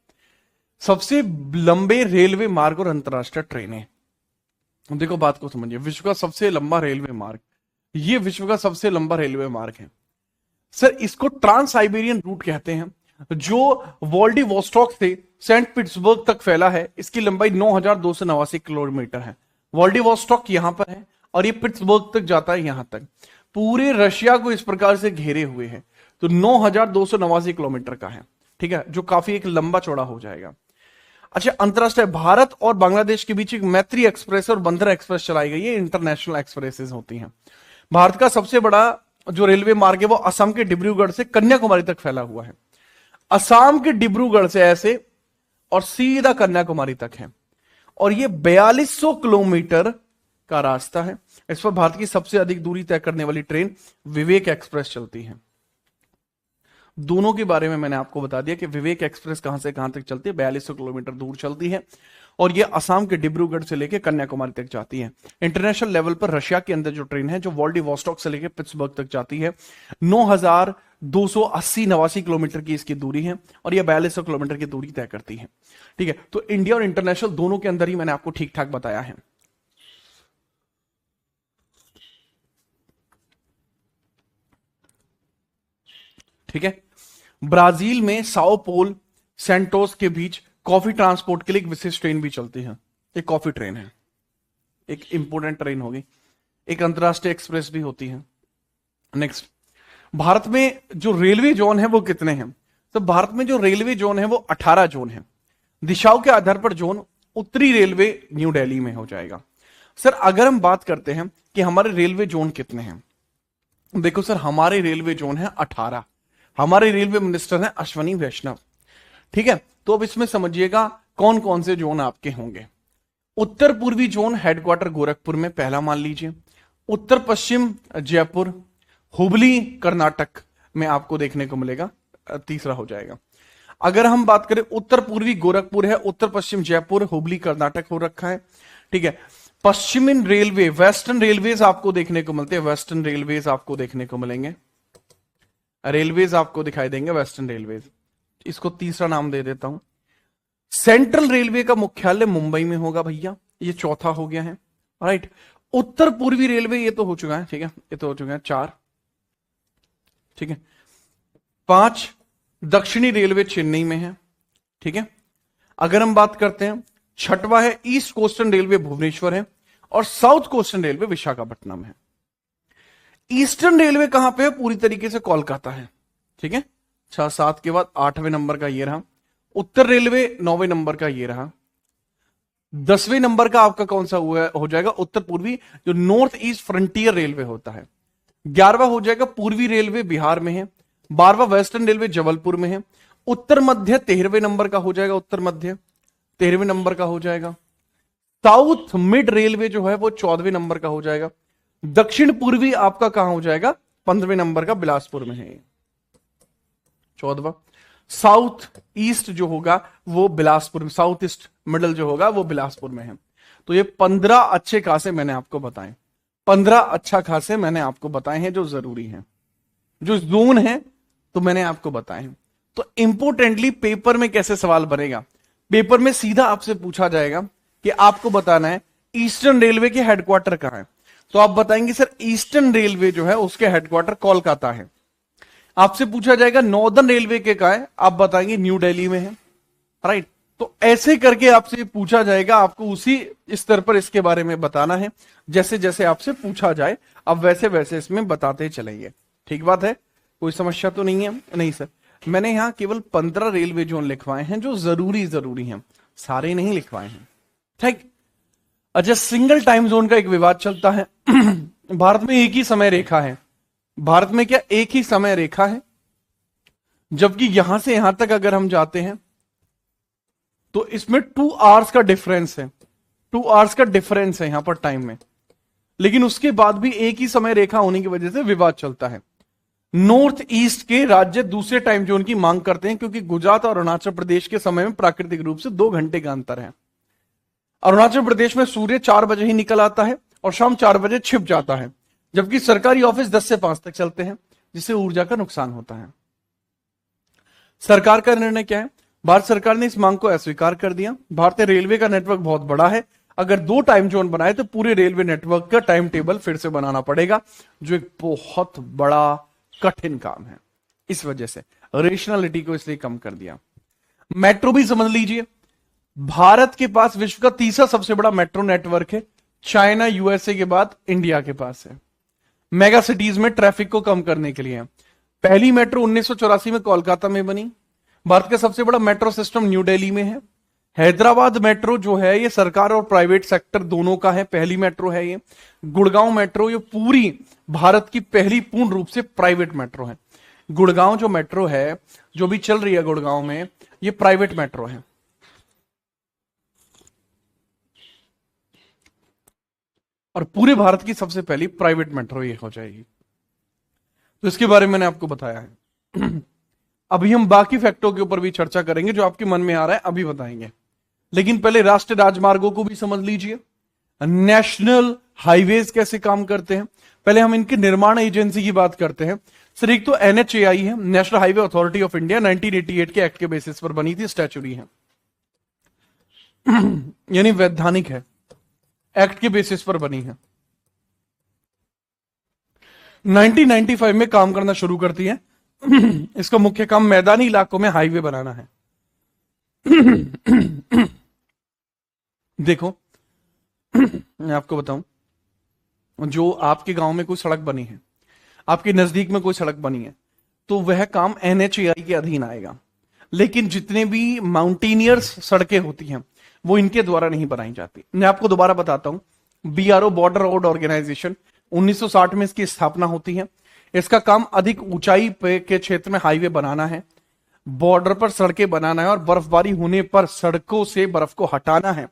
सबसे लंबे रेलवे मार्ग और अंतरराष्ट्रीय ट्रेनें, देखो बात को समझिए। विश्व का सबसे लंबा रेलवे मार्ग, ये विश्व का सबसे लंबा रेलवे मार्ग है सर। इसको ट्रांस साइबेरियन रूट कहते हैं, जो व्लादिवोस्टॉक से सेंट पीटर्सबर्ग तक फैला है। इसकी लंबाई 9289 किलोमीटर है। व्लादिवोस्टॉक यहां पर है और ये पिट्सबर्ग तक जाता है, यहां तक पूरे रशिया को इस प्रकार से घेरे हुए है। तो 9289 किलोमीटर का है। ठीक है, जो काफी एक लंबा चौड़ा हो जाएगा। अच्छा, अंतरराष्ट्रीय, भारत और बांग्लादेश के बीच एक मैत्री एक्सप्रेस और बंदर एक्सप्रेस चलाई गई है, इंटरनेशनल एक्सप्रेसेस होती हैं। भारत का सबसे बड़ा जो रेलवे मार्ग है वो असम के डिब्रूगढ़ से कन्याकुमारी तक फैला हुआ है। असम के डिब्रूगढ़ से ऐसे और सीधा कन्याकुमारी तक है, और ये 4200 किलोमीटर का रास्ता है। इस पर भारत की सबसे अधिक दूरी तय करने वाली ट्रेन विवेक एक्सप्रेस चलती है। दोनों के बारे में मैंने आपको बता दिया कि विवेक एक्सप्रेस कहां से कहां तक चलती है, 4200 किलोमीटर दूर चलती है, और ये असम के डिब्रूगढ़ से लेकर कन्याकुमारी तक जाती है। इंटरनेशनल लेवल पर रशिया के अंदर जो ट्रेन है, जो व्लादिवोस्टॉक से लेकर पिट्सबर्ग तक जाती है, 9280 किलोमीटर की इसकी दूरी है, और यह 4200 किलोमीटर की दूरी तय करती है। ठीक है, तो इंडिया और इंटरनेशनल दोनों के अंदर ही मैंने आपको ठीक ठाक बताया है। ठीक है, ब्राजील में साओ पोल सेंटोस के बीच कॉफी ट्रांसपोर्ट के लिए एक विशेष ट्रेन भी चलती है। एक कॉफी ट्रेन है, एक इंपोर्टेंट ट्रेन होगी। एक अंतरराष्ट्रीय एक्सप्रेस भी होती है। नेक्स्ट, भारत में जो रेलवे जोन है वो कितने हैं? तो भारत में जो रेलवे जोन है वो 18 जोन है। दिशाओं के आधार पर जोन, उत्तरी रेलवे न्यू दिल्ली में हो जाएगा। सर, अगर हम बात करते हैं कि हमारे रेलवे जोन कितने हैं, देखो सर, हमारे रेलवे जोन है 18। हमारे रेलवे मिनिस्टर हैं अश्वनी वैष्णव। ठीक है, तो अब इसमें समझिएगा कौन कौन से जोन आपके होंगे। उत्तर पूर्वी जोन हेडक्वार्टर गोरखपुर में पहला मान लीजिए। उत्तर पश्चिम जयपुर, हुबली कर्नाटक में आपको देखने को मिलेगा, तीसरा हो जाएगा। अगर हम बात करें, उत्तर पूर्वी गोरखपुर है, उत्तर पश्चिम जयपुर, हुबली कर्नाटक हो रखा है। ठीक है, पश्चिमी रेलवे, वेस्टर्न रेलवेज आपको देखने को मिलते हैं, वेस्टर्न रेलवेज आपको देखने को मिलेंगे, रेलवेज आपको दिखाई देंगे, वेस्टर्न रेलवेज। इसको तीसरा नाम दे देता हूं। सेंट्रल रेलवे का मुख्यालय मुंबई में होगा भैया, ये चौथा हो गया है। राइट, उत्तर पूर्वी रेलवे ये तो हो चुका है। ठीक है, ये तो हो चुका है 4। ठीक है, 5 दक्षिणी रेलवे चेन्नई में है। ठीक है, अगर हम बात करते हैं, छठवां है ईस्ट कोस्टर्न रेलवे भुवनेश्वर है, और साउथ कोस्टर्न रेलवे विशाखापट्टनम है। ईस्टर्न रेलवे कहां पे है? पूरी तरीके से कोलकाता है। ठीक है, 6 7 के बाद 8वें नंबर का ये रहा। उत्तर रेलवे 9वें नंबर का ये रहा। 10वें नंबर का आपका कौन सा हुआ हो जाएगा? उत्तर पूर्वी, जो नॉर्थ ईस्ट फ्रंटियर रेलवे होता है। 11वां हो जाएगा पूर्वी रेलवे बिहार में है। 12वां वेस्टर्न रेलवे जबलपुर में है। उत्तर मध्य 13वें नंबर का हो जाएगा, उत्तर मध्य 13वें नंबर का हो जाएगा। साउथ मिड रेलवे जो है वो 14वें नंबर का हो जाएगा। दक्षिण पूर्वी आपका कहां हो जाएगा, 15वें नंबर का बिलासपुर में है 14वां। साउथ ईस्ट जो होगा वो बिलासपुर में, साउथ ईस्ट मिडल जो होगा वो बिलासपुर में है। तो ये 15 अच्छे खासे मैंने आपको बताए, 15 अच्छा खासे मैंने आपको बताए हैं जो जरूरी हैं, जो जोन है तो मैंने आपको बताए हैं। तो इंपोर्टेंटली पेपर में कैसे सवाल बनेगा, पेपर में सीधा आपसे पूछा जाएगा कि आपको बताना है ईस्टर्न रेलवे के हेडक्वार्टर कहां है। तो आप बताएंगे सर ईस्टर्न रेलवे जो है उसके हेडक्वार्टर कोलकाता है। आपसे पूछा जाएगा नॉर्दर्न रेलवे के कहां है, आप बताएंगे न्यू दिल्ली में है, राइट। तो ऐसे करके आपसे पूछा जाएगा, आपको उसी स्तर पर इसके बारे में बताना है, जैसे जैसे आपसे पूछा जाए अब वैसे वैसे इसमें बताते चलेंगे। ठीक बात है, कोई समस्या तो नहीं है? नहीं सर, मैंने यहां केवल 15 रेलवे जोन लिखवाए हैं जो जरूरी हैं, सारे नहीं लिखवाए हैं। ठीक। अच्छा, सिंगल टाइम जोन का एक विवाद चलता है। भारत में एक ही समय रेखा है, भारत में क्या एक ही समय रेखा है, जबकि यहां से यहां तक अगर हम जाते हैं तो इसमें 2 आवर्स का डिफरेंस है, 2 आवर्स का डिफरेंस है यहां पर टाइम में, लेकिन उसके बाद भी एक ही समय रेखा होने की वजह से विवाद चलता है। नॉर्थ ईस्ट के राज्य दूसरे टाइम जोन की मांग करते हैं क्योंकि गुजरात और अरुणाचल प्रदेश के समय में प्राकृतिक रूप से 2 घंटे का अंतर है। अरुणाचल प्रदेश में सूर्य 4 बजे ही निकल आता है और शाम 4 बजे छिप जाता है, जबकि सरकारी ऑफिस 10 से 5 तक चलते हैं, जिससे ऊर्जा का नुकसान होता है। सरकार का निर्णय क्या है, भारत सरकार ने इस मांग को अस्वीकार कर दिया। भारतीय रेलवे का नेटवर्क बहुत बड़ा है, अगर 2 टाइम जोन बनाए तो पूरे रेलवे नेटवर्क का टाइम टेबल फिर से बनाना पड़ेगा, जो एक बहुत बड़ा कठिन काम है। इस वजह से रेशनलिटी को इसलिए कम कर दिया। मेट्रो भी समझ लीजिए, भारत के पास विश्व का तीसरा सबसे बड़ा मेट्रो नेटवर्क है, चाइना यूएसए के बाद इंडिया के पास है। मेगा सिटीज में ट्रैफिक को कम करने के लिए पहली मेट्रो 1984 में कोलकाता में बनी। भारत का सबसे बड़ा मेट्रो सिस्टम न्यू दिल्ली में है। हैदराबाद मेट्रो जो है ये सरकार और प्राइवेट सेक्टर दोनों का है, पहली मेट्रो है ये। गुड़गांव मेट्रो ये पूरी भारत की पहली पूर्ण रूप से प्राइवेट मेट्रो है। गुड़गांव जो मेट्रो है जो भी चल रही है गुड़गांव में, ये प्राइवेट मेट्रो है। और पूरे भारत की सबसे पहली प्राइवेट मेट्रो ये हो जाएगी। तो इसके बारे में मैंने आपको बताया है। अभी हम बाकी फैक्टों के ऊपर भी चर्चा करेंगे, जो आपके मन में आ रहा है अभी बताएंगे, लेकिन पहले राष्ट्रीय राजमार्गों को भी समझ लीजिए। नेशनल हाईवेज कैसे काम करते हैं, पहले हम इनके निर्माण एजेंसी की बात करते हैं। सर एक तो एनएचएआई है, national highway authority of India, 1988 के एक्ट के बेसिस पर बनी थी, स्टैच्यूरी है यानी वैधानिक है, एक्ट के बेसिस पर बनी है। 1995 में काम करना शुरू करती है। इसका मुख्य काम मैदानी इलाकों में हाईवे बनाना है। देखो मैं आपको बताऊं, जो आपके गांव में कोई सड़क बनी है, आपके नजदीक में कोई सड़क बनी है, तो वह काम एनएचएआई के अधीन आएगा। लेकिन जितने भी माउंटेनियर्स सड़कें होती हैं वो इनके द्वारा नहीं बनाई जाती। मैं आपको दोबारा बताता हूं, बीआरओ बॉर्डर रोड ऑर्गेनाइजेशन 1960 में इसकी स्थापना होती है। इसका काम अधिक ऊंचाई के क्षेत्र में हाईवे बनाना है, बॉर्डर पर सड़कें बनाना है और बर्फबारी होने पर सड़कों से बर्फ को हटाना है।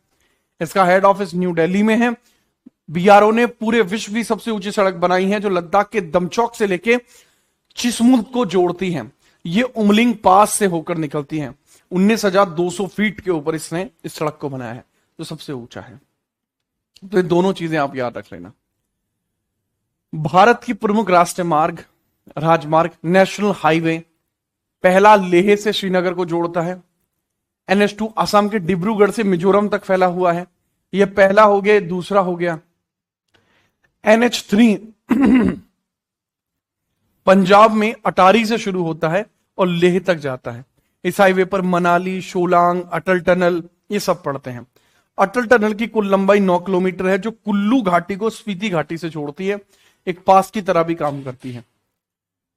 इसका हेड ऑफिस न्यू दिल्ली में है। बीआरओ ने पूरे विश्व की सबसे ऊंची सड़क बनाई है जो लद्दाख के दमचौक से लेके चिस्मुद को जोड़ती है। ये उमलिंग पास से होकर निकलती है। 19,200 फीट के ऊपर इसने इस सड़क को बनाया है जो सबसे ऊंचा है। तो ये दोनों चीजें आप याद रख लेना। भारत की प्रमुख राष्ट्रीय मार्ग, राजमार्ग, नेशनल हाईवे, पहला लेह से श्रीनगर को जोड़ता है। NH2 असम के डिब्रूगढ़ से मिजोरम तक फैला हुआ है, यह पहला हो गया। दूसरा हो गया NH3 पंजाब में अटारी से शुरू होता है और लेह तक जाता है। इस हाईवे पर मनाली, सोलांग, अटल टनल ये सब पड़ते हैं। अटल टनल की कुल लंबाई 9 किलोमीटर है जो कुल्लू घाटी को स्पीति घाटी से जोड़ती है, एक पास की तरह भी काम करती है।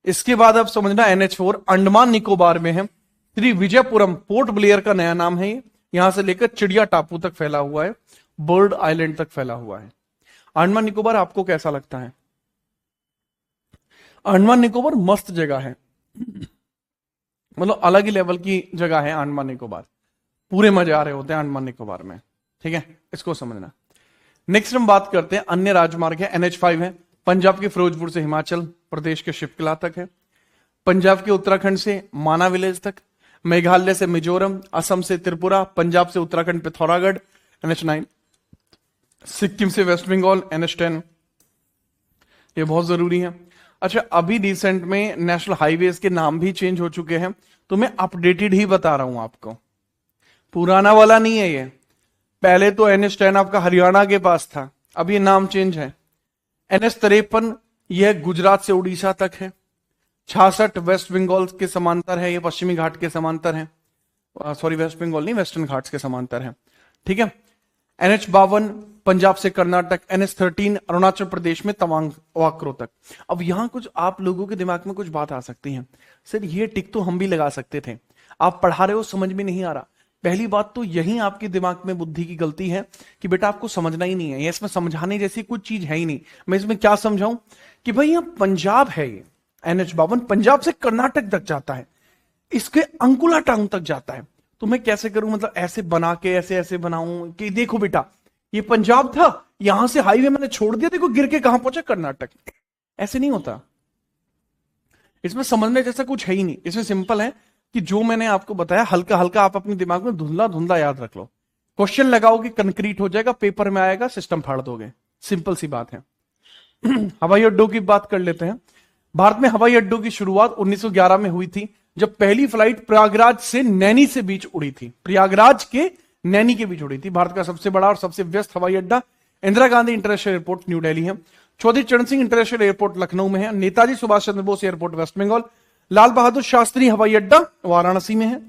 इसके बाद अब समझना NH4 अंडमान निकोबार में है। श्री विजयपुरम पोर्ट ब्लेयर का नया नाम है, यहां से लेकर चिड़िया टापू तक फैला हुआ है, बर्ड आइलैंड तक फैला हुआ है। अंडमान निकोबार आपको कैसा लगता है? अंडमान निकोबार मस्त जगह है, मतलब अलग ही लेवल की जगह है अंडमान निकोबार, पूरे मजे आ रहे होते हैं अंडमान निकोबार में। ठीक है, इसको समझना। नेक्स्ट हम बात करते हैं अन्य राजमार्ग है, NH5 है, पंजाब के फिरोजपुर से हिमाचल प्रदेश के शिपकिला तक है, पंजाब के उत्तराखंड से माना विलेज तक, मेघालय से मिजोरम, असम से त्रिपुरा, पंजाब से उत्तराखंड पिथौरागढ़ NH9, सिक्किम से वेस्ट बंगाल NH10, ये बहुत जरूरी है। अच्छा, अभी रिसेंट में नेशनल हाईवेज के नाम भी चेंज हो चुके हैं, तो मैं अपडेटेड ही बता रहा हूं आपको, पुराना वाला नहीं है ये। पहले तो NH10 आपका हरियाणा के पास था, अब ये नाम चेंज है। NH53 यह गुजरात से उड़ीसा तक है, 66 वेस्ट बंगाल के समांतर है, ये पश्चिमी घाट के समांतर है, सॉरी वेस्ट बंगाल नहीं, वेस्टर्न घाट्स के समांतर है। ठीक है, NH52 पंजाब से कर्नाटक, NH13 अरुणाचल प्रदेश में तवांग वाक्रो तक। अब यहां कुछ आप लोगों के दिमाग में कुछ बात आ सकती है, सर ये टिक तो हम भी लगा सकते थे, आप पढ़ा रहे हो समझ में नहीं आ रहा। पहली बात तो यही आपके दिमाग में बुद्धि की गलती है कि बेटा आपको समझना ही नहीं है, ये इसमें समझाने जैसी कुछ चीज है ही नहीं। मैं इसमें क्या समझाऊं कि भाई यहां पंजाब है, ये NH52 पंजाब से कर्नाटक तक जाता है, इसके अंकुला टांग तक जाता है। तो मैं कैसे करूं, मतलब ऐसे बना के ऐसे ऐसे बनाऊं कि देखो बेटा ये पंजाब था, यहां से हाईवे मैंने छोड़ दिया, देखो गिर के कहां पहुंचा, कर्नाटक। ऐसे नहीं होता, इसमें समझने जैसा कुछ है ही नहीं। इसमें सिंपल है कि जो मैंने आपको बताया हल्का हल्का आप अपने दिमाग में धुंधला धुंधला याद रख लो, क्वेश्चन लगाओगे कंक्रीट हो जाएगा, पेपर में आएगा, सिस्टम फाड़ दोगे, सिंपल सी बात है। हवाई अड्डों की बात कर लेते हैं। भारत में हवाई अड्डों की शुरुआत 1911 में हुई थी, जब पहली फ्लाइट प्रयागराज से नैनी से बीच उड़ी थी, प्रयागराज के नैनी के बीच उड़ी थी। भारत का सबसे बड़ा और सबसे व्यस्त हवाई अड्डा Indira Gandhi international airport new Delhi है, चौधरी चरण सिंह इंटरनेशनल एयरपोर्ट लखनऊ में है, नेताजी सुभाष चंद्र बोस एयरपोर्ट वेस्ट बंगाल, लाल बहादुर शास्त्री हवाई अड्डा वाराणसी में है,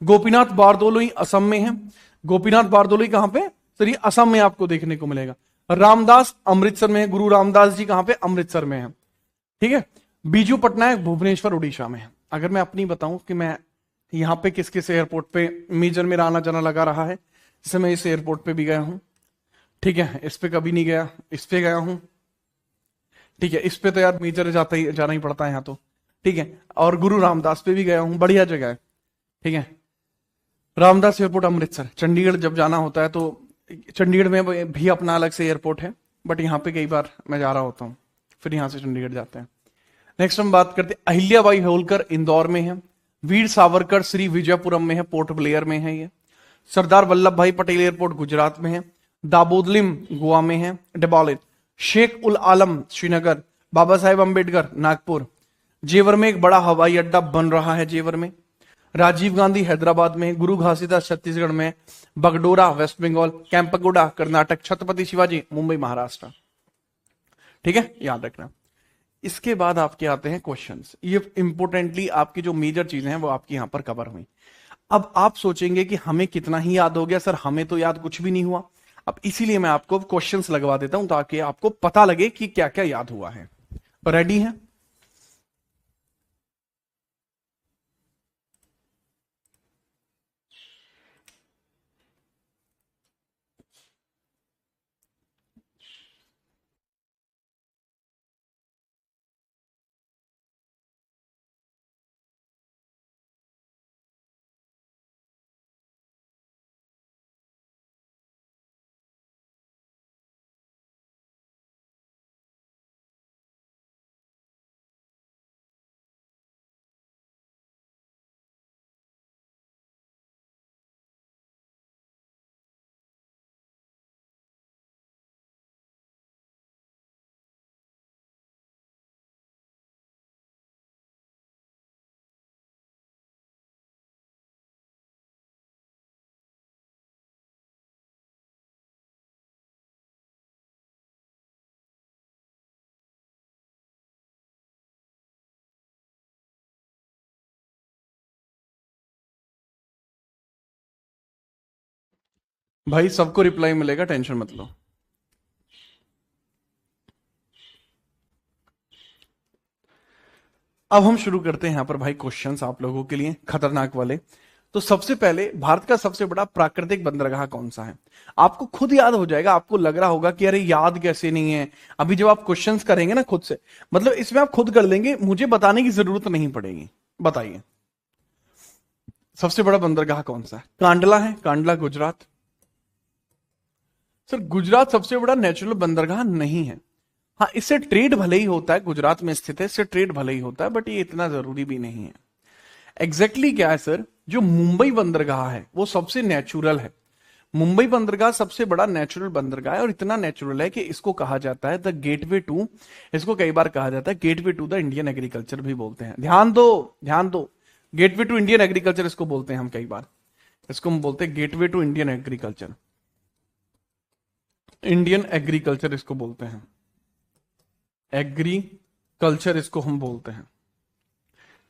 गोपीनाथ बारदोलोई असम में है। गोपीनाथ बारदोलोई कहां पे, सर ये असम में आपको देखने को मिलेगा। रामदास अमृतसर में है, गुरु रामदास जी कहां पे, अमृतसर में है। ठीक है, बीजू पटनायक भुवनेश्वर उड़ीसा में है। अगर मैं अपनी बताऊं कि मैं यहां पे किस किस एयरपोर्ट पे मेजर मेरा आना जाना लगा रहा है, जैसे मैं इस एयरपोर्ट पे भी गया हूं, ठीक है, इस पे कभी नहीं गया, इस पे गया हूं, ठीक है, इस पे तो यार मेजर जाना ही पड़ता है यहाँ तो, ठीक है, और गुरु रामदास पे भी गया हूं, बढ़िया जगह है। ठीक है, रामदास एयरपोर्ट अमृतसर। चंडीगढ़ जब जाना होता है तो चंडीगढ़ में भी अपना अलग से एयरपोर्ट है, बट यहाँ पे कई बार मैं जा रहा होता हूँ, फिर यहाँ से चंडीगढ़ जाते हैं। नेक्स्ट हम बात करते हैं अहिल्याबाई होलकर इंदौर में है, वीर सावरकर श्री विजयपुरम में है, पोर्ट ब्लेयर में है ये, सरदार वल्लभ भाई पटेल एयरपोर्ट गुजरात में है, दाबोदलिम गोवा में है, डेबॉलिन, शेख उल आलम श्रीनगर, बाबा साहेब अंबेडकर नागपुर, जेवर में एक बड़ा हवाई अड्डा बन रहा है, जेवर में, राजीव गांधी हैदराबाद में, गुरु घासीदास छत्तीसगढ़ में, बगडोरा वेस्ट बंगाल, कैंपगोडा कर्नाटक, छत्रपति शिवाजी मुंबई महाराष्ट्र। ठीक है, याद रखना। इसके बाद आपके आते हैं क्वेश्चंस। ये इंपोर्टेंटली आपकी जो मेजर चीजें हैं वो आपकी यहां पर कवर हुई। अब आप सोचेंगे कि हमें कितना ही याद हो गया, सर हमें तो याद कुछ भी नहीं हुआ। अब इसीलिए मैं आपको क्वेश्चंस लगवा देता हूं ताकि आपको पता लगे कि क्या क्या याद हुआ है। रेडी है? भाई सबको रिप्लाई मिलेगा, टेंशन मत लो। अब हम शुरू करते हैं यहां पर भाई क्वेश्चंस आप लोगों के लिए खतरनाक वाले। तो सबसे पहले भारत का सबसे बड़ा प्राकृतिक बंदरगाह कौन सा है? आपको खुद याद हो जाएगा, आपको लग रहा होगा कि अरे याद कैसे नहीं है। अभी जब आप क्वेश्चंस करेंगे ना खुद से, मतलब इसमें आप खुद कर लेंगे, मुझे बताने की जरूरत नहीं पड़ेगी। बताइए सबसे बड़ा बंदरगाह कौन सा है? कांडला है, कांडला गुजरात। सर गुजरात सबसे बड़ा नेचुरल बंदरगाह नहीं है। हाँ, इससे ट्रेड भले ही होता है, गुजरात में स्थित है, इससे ट्रेड भले ही होता है, बट ये इतना जरूरी भी नहीं है। एग्जैक्टली क्या है सर, जो मुंबई बंदरगाह है वो सबसे नेचुरल है। मुंबई बंदरगाह सबसे बड़ा नेचुरल बंदरगाह है, और इतना नेचुरल है कि इसको कहा जाता है द गेटवे टू, इसको कई बार कहा जाता है gateway to the Indian agriculture भी बोलते हैं। ध्यान दो, ध्यान दो, गेटवे टू इंडियन एग्रीकल्चर इसको बोलते हैं हम कई बार, इसको हम बोलते हैं gateway to Indian agriculture. Indian agriculture इसको बोलते हैं, एग्रीकल्चर इसको हम बोलते हैं।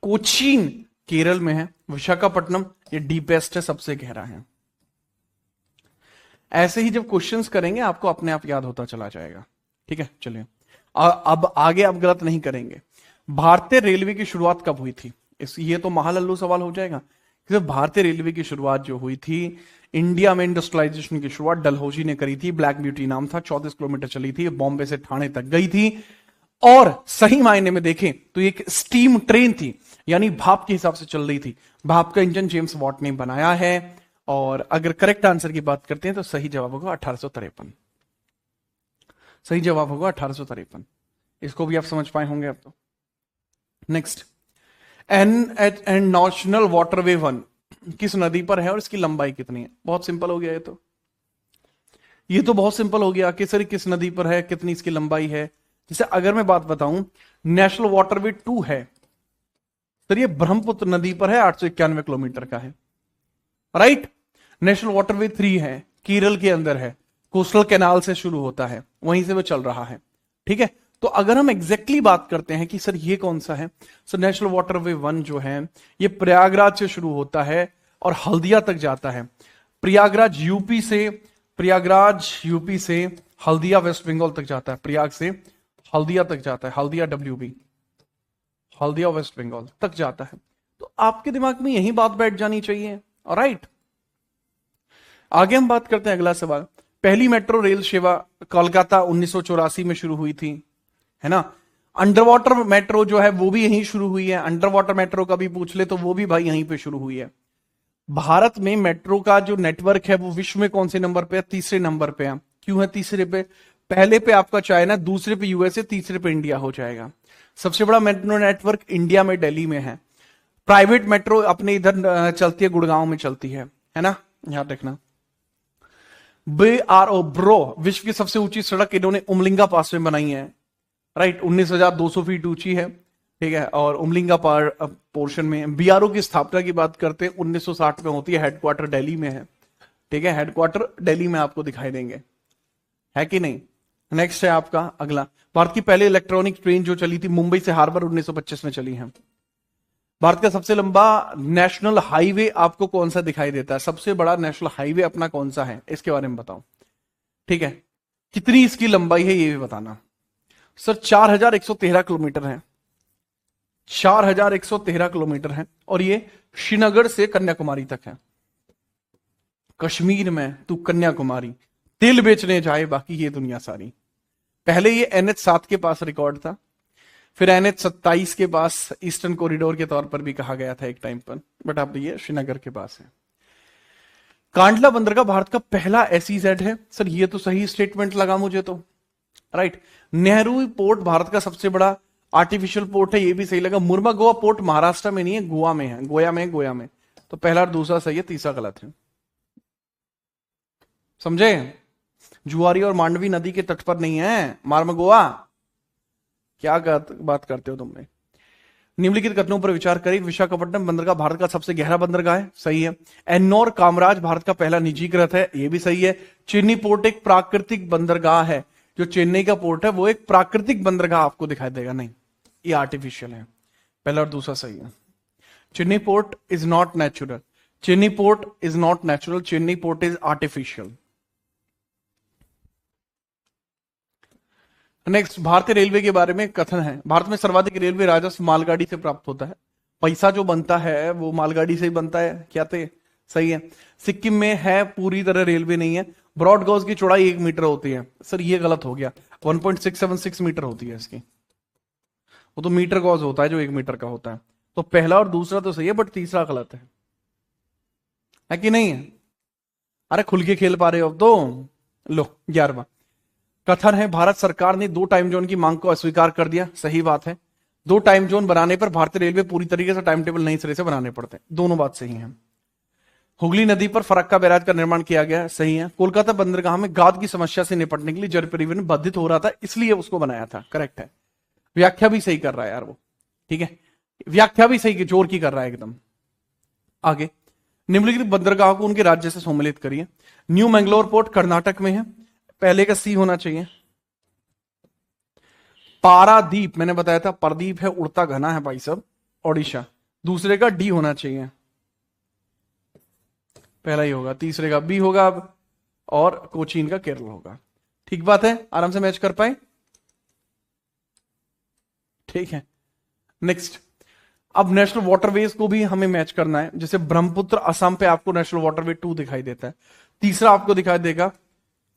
कोचीन केरल में है, विशाखापट्टनम ये डीपेस्ट है, सबसे गहरा है। ऐसे ही जब क्वेश्चंस करेंगे आपको अपने आप याद होता चला जाएगा। ठीक है, चलिए अब आगे आप गलत नहीं करेंगे। भारतीय रेलवे की शुरुआत कब हुई थी? ये तो महालल्लू सवाल हो जाएगा। भारतीय रेलवे की शुरुआत जो हुई थी, इंडिया में इंडस्ट्रियलाइजेशन की शुरुआत डलहौजी ने करी थी, ब्लैक ब्यूटी नाम था, 34 किलोमीटर चली थी, बॉम्बे से ठाणे तक गई थी, और सही मायने में देखें तो एक स्टीम ट्रेन थी, यानी भाप के हिसाब से चल रही थी। भाप का इंजन जेम्स वॉट ने बनाया है। और अगर करेक्ट आंसर की बात करते हैं तो सही जवाब होगा 1853। सही जवाब होगा 1853। इसको भी आप समझ पाए होंगे अब तो। नेक्स्ट, एन नेशनल वाटरवे 1 किस नदी पर है और इसकी लंबाई कितनी है? बहुत सिंपल हो गया ये तो बहुत सिंपल हो गया कि सर किस नदी पर है, कितनी इसकी लंबाई है। जैसे अगर मैं बात बताऊं, नेशनल वाटरवे 2 है सर, ये ब्रह्मपुत्र नदी पर है, 891 किलोमीटर का है, राइट। नेशनल वाटरवे 3 है, केरल के अंदर है, कोस्टल कैनाल से शुरू होता है, वहीं से वो चल रहा है। ठीक है, तो अगर हम एग्जैक्टली बात करते हैं कि सर ये कौन सा है, सर नेशनल वाटरवे 1 जो है ये प्रयागराज से शुरू होता है और हल्दिया तक जाता है। प्रयागराज यूपी से हल्दिया वेस्ट बंगाल तक जाता है, प्रयाग से हल्दिया तक जाता है, हल्दिया WB, हल्दिया वेस्ट बंगाल तक जाता है। तो आपके दिमाग में यही बात बैठ जानी चाहिए, ऑलराइट। आगे हम बात करते हैं, अगला सवाल। पहली मेट्रो रेल सेवा कोलकाता 1984 में शुरू हुई थी, है ना। अंडर वाटर मेट्रो जो है वो भी यहीं शुरू हुई है, अंडर वाटर मेट्रो का भी पूछ ले तो वो भी भाई यहीं पे शुरू हुई है। भारत में मेट्रो का जो नेटवर्क है वो विश्व में कौन से नंबर पे है? तीसरे नंबर पे है। क्यों है तीसरे पे? पहले पे आपका चाइना, दूसरे पे यूएसए, तीसरे पे इंडिया हो जाएगा। सबसे बड़ा मेट्रो नेटवर्क इंडिया में दिल्ली में है। प्राइवेट मेट्रो अपने इधर चलती है, गुड़गांव में चलती है ना, याद रखना। ब्रो विश्व की सबसे ऊंची सड़क इन्होंने उमलिंगा पास में बनाई है, राइट, 19,200 फीट ऊंची है। ठीक है, और उमलिंगा पोर्शन में। बीआरओ की स्थापना की बात करते हैं 1960 में होती है, हेडक्वार्टर दिल्ली में है। ठीक है, हेडक्वार्टर दिल्ली में आपको दिखाई देंगे, है कि नहीं। नेक्स्ट है आपका अगला, भारत की पहली इलेक्ट्रॉनिक ट्रेन जो चली थी मुंबई से हार्बर 1925 में चली है। भारत का सबसे लंबा नेशनल हाईवे आपको कौन सा दिखाई देता है? सबसे बड़ा नेशनल हाईवे अपना कौन सा है, इसके बारे में बताओ। ठीक है, कितनी इसकी लंबाई है ये भी बताना। सर 4113 किलोमीटर है, 4113 किलोमीटर है, और ये श्रीनगर से कन्याकुमारी तक है। कश्मीर में तू कन्याकुमारी तेल बेचने जाए, बाकी ये दुनिया सारी। पहले ये NH7 के पास रिकॉर्ड था, फिर NH27 के पास ईस्टर्न कॉरिडोर के तौर पर भी कहा गया था एक टाइम पर, बट अब ये श्रीनगर के पास है। कांडला बंदरगाह भारत का पहला SEZ है। सर ये तो सही स्टेटमेंट लगा मुझे तो, राइट। नेहरू पोर्ट भारत का सबसे बड़ा आर्टिफिशियल पोर्ट है, ये भी सही लगा। मुर्मा गोवा पोर्ट महाराष्ट्र में नहीं है, गोवा में है, गोया में। तो पहला और दूसरा सही है, तीसरा गलत है। समझे? जुआरी और मांडवी नदी के तट पर नहीं है मार्मगोआ। क्या बात करते हो तुमने। निम्नलिखित कथनों पर विचार करें। विशाखापट्टनम बंदरगाह भारत का सबसे गहरा बंदरगाह है, सही है। एन्नोर कामराज भारत का पहला निजीकृत है, यह भी सही है। चेन्नई पोर्ट एक प्राकृतिक बंदरगाह है, जो चेन्नई का पोर्ट है वो एक प्राकृतिक बंदरगाह आपको दिखाई देगा, नहीं ये आर्टिफिशियल है। पहला और दूसरा सही है। Chennai port is not natural, Chennai port is not natural, Chennai port is artificial. Next, भारतीय रेलवे के बारे में कथन है। भारत में सर्वाधिक रेलवे राजस्व मालगाड़ी से प्राप्त होता है। पैसा जो बनता है वो मालगाड़ी से ही बनता है, क्या थे? सही है। सिक्किम में है पूरी तरह रेलवे नहीं है। ब्रॉड गॉज की चौड़ाई 1 मीटर होती है। सर ये गलत हो गया, 1.676 मीटर होती है इसकी। वो तो मीटर गॉज होता है जो 1 मीटर का होता है। तो पहला और दूसरा तो सही है, बट तीसरा गलत है कि नहीं है? अरे खुल के खेल पा रहे हो अब तो। लो 11वां कथन है, भारत सरकार ने 2 टाइम जोन की मांग को अस्वीकार कर दिया। सही बात है। 2 टाइम जोन बनाने पर भारतीय रेलवे पूरी तरीके से टाइम टेबल नई सिरे से बनाने पड़ते हैं। दोनों बात सही है। हुगली नदी पर फरक्का बैराज का निर्माण किया गया। सही है। कोलकाता बंदरगाह में गाद की समस्या से निपटने के लिए जल परिवहन बाधित हो रहा था, इसलिए उसको बनाया था। करेक्ट है। व्याख्या भी सही कर रहा है यार वो, ठीक है। व्याख्या भी सही जोर की कर रहा है एकदम। आगे, निम्नलिखित बंदरगाह को उनके राज्य से सम्मिलित करिए। न्यू मैंगलोर पोर्ट कर्नाटक में है, पहले का सी होना चाहिए। पारादीप मैंने बताया था, परदीप है उड़ता घना है भाई साहब, ओडिशा। दूसरे का डी होना चाहिए, पहला ही होगा। तीसरे का बी होगा अब, और कोचीन का केरल होगा। ठीक बात है, आराम से मैच कर पाए। ठीक है। नेक्स्ट, अब नेशनल वाटरवेज को भी हमें मैच करना है। जैसे ब्रह्मपुत्र असम पे आपको नेशनल वाटरवे 2 दिखाई देता है, तीसरा आपको दिखाई देगा,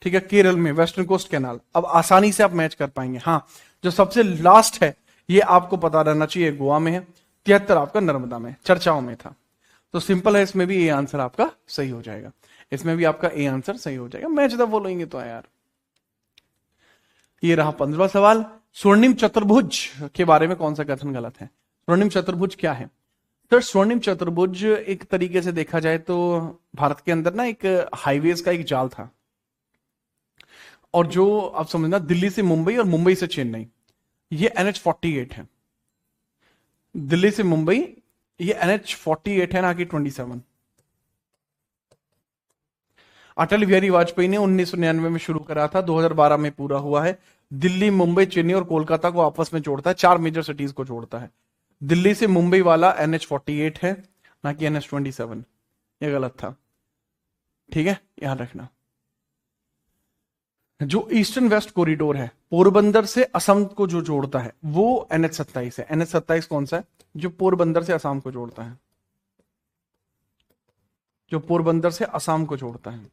ठीक है, केरल में वेस्टर्न कोस्ट कैनाल। अब आसानी से आप मैच कर पाएंगे। हाँ, जो सबसे लास्ट है ये आपको पता रहना चाहिए, गोवा में है। 73 आपका नर्मदा में, चर्चाओं में था। तो सिंपल है, इसमें भी ए आंसर आपका सही हो जाएगा। इसमें भी आपका ए आंसर सही हो जाएगा। मैच द फॉलोइंग तो है यार। ये रहा 15वां सवाल। स्वर्णिम चतुर्भुज के बारे में कौन सा कथन गलत है? स्वर्णिम चतुर्भुज क्या है? सर स्वर्णिम चतुर्भुज एक तरीके से देखा जाए तो भारत के अंदर ना एक हाईवेज का एक जाल था, और जो आप समझना दिल्ली से मुंबई और मुंबई से चेन्नई, ये NH48 है। दिल्ली से मुंबई ये NH48 है, ना कि 27। अटल बिहारी वाजपेयी ने 1999 में शुरू करा था, 2012 में पूरा हुआ है। दिल्ली, मुंबई, चेन्नई और कोलकाता को आपस में जोड़ता है, 4 मेजर सिटीज को जोड़ता है। दिल्ली से मुंबई वाला NH48 है, ना कि NH27। ये गलत था, ठीक है, याद रखना। जो ईस्टर्न वेस्ट कॉरिडोर है, पोरबंदर से असम को जो जोड़ता है, वो NH27 है। NH27 कौन सा है? जो पोरबंदर से असम को जोड़ता है, जो पोरबंदर से असम को जोड़ता है।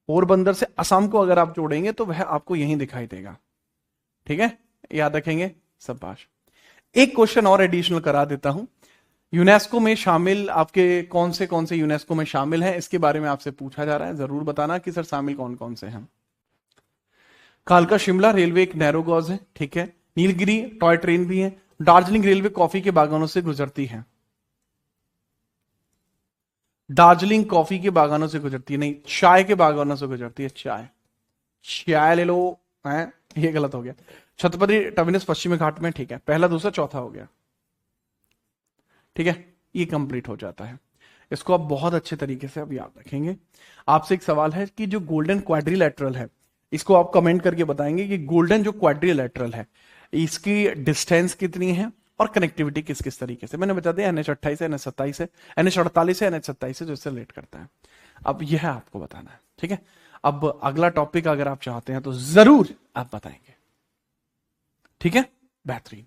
पोरबंदर से असम को अगर आप जोड़ेंगे तो वह आपको यहीं दिखाई देगा, ठीक है, याद रखेंगे। शाबाश। एक क्वेश्चन और एडिशनल करा देता हूं। यूनेस्को में शामिल आपके कौन से यूनेस्को में शामिल हैं, इसके बारे में आपसे पूछा जा रहा है। जरूर बताना कि सर शामिल कौन कौन से हैं। कालका शिमला रेलवे एक नैरो गॉज है, ठीक है। नीलगिरी टॉय ट्रेन भी है। दार्जिलिंग रेलवे कॉफी के बागानों से गुजरती है। दार्जिलिंग कॉफी के बागानों से गुजरती है, नहीं, चाय के बागानों से गुजरती है। चाय ले लो है, ये गलत हो गया। छत्रपति टर्मिनस पश्चिमी घाट में, ठीक है, पहला दूसरा चौथा हो गया, ठीक है, ये कंप्लीट हो जाता है। इसको आप बहुत अच्छे तरीके से अब याद रखेंगे। आपसे एक सवाल है कि जो गोल्डन क्वाड्रिलेटरल है, इसको आप कमेंट करके बताएंगे कि गोल्डन जो क्वाड्रिलेटरल है इसकी डिस्टेंस कितनी है और कनेक्टिविटी किस किस तरीके से। मैंने बता दिया NH28 है, NH27 है, NH48 है, NH27 है, जो इससे रिलेट करता है। अब यह आपको बताना है, ठीक है। अब अगला टॉपिक अगर आप चाहते हैं तो जरूर आप बताएंगे, ठीक है, बेहतरीन।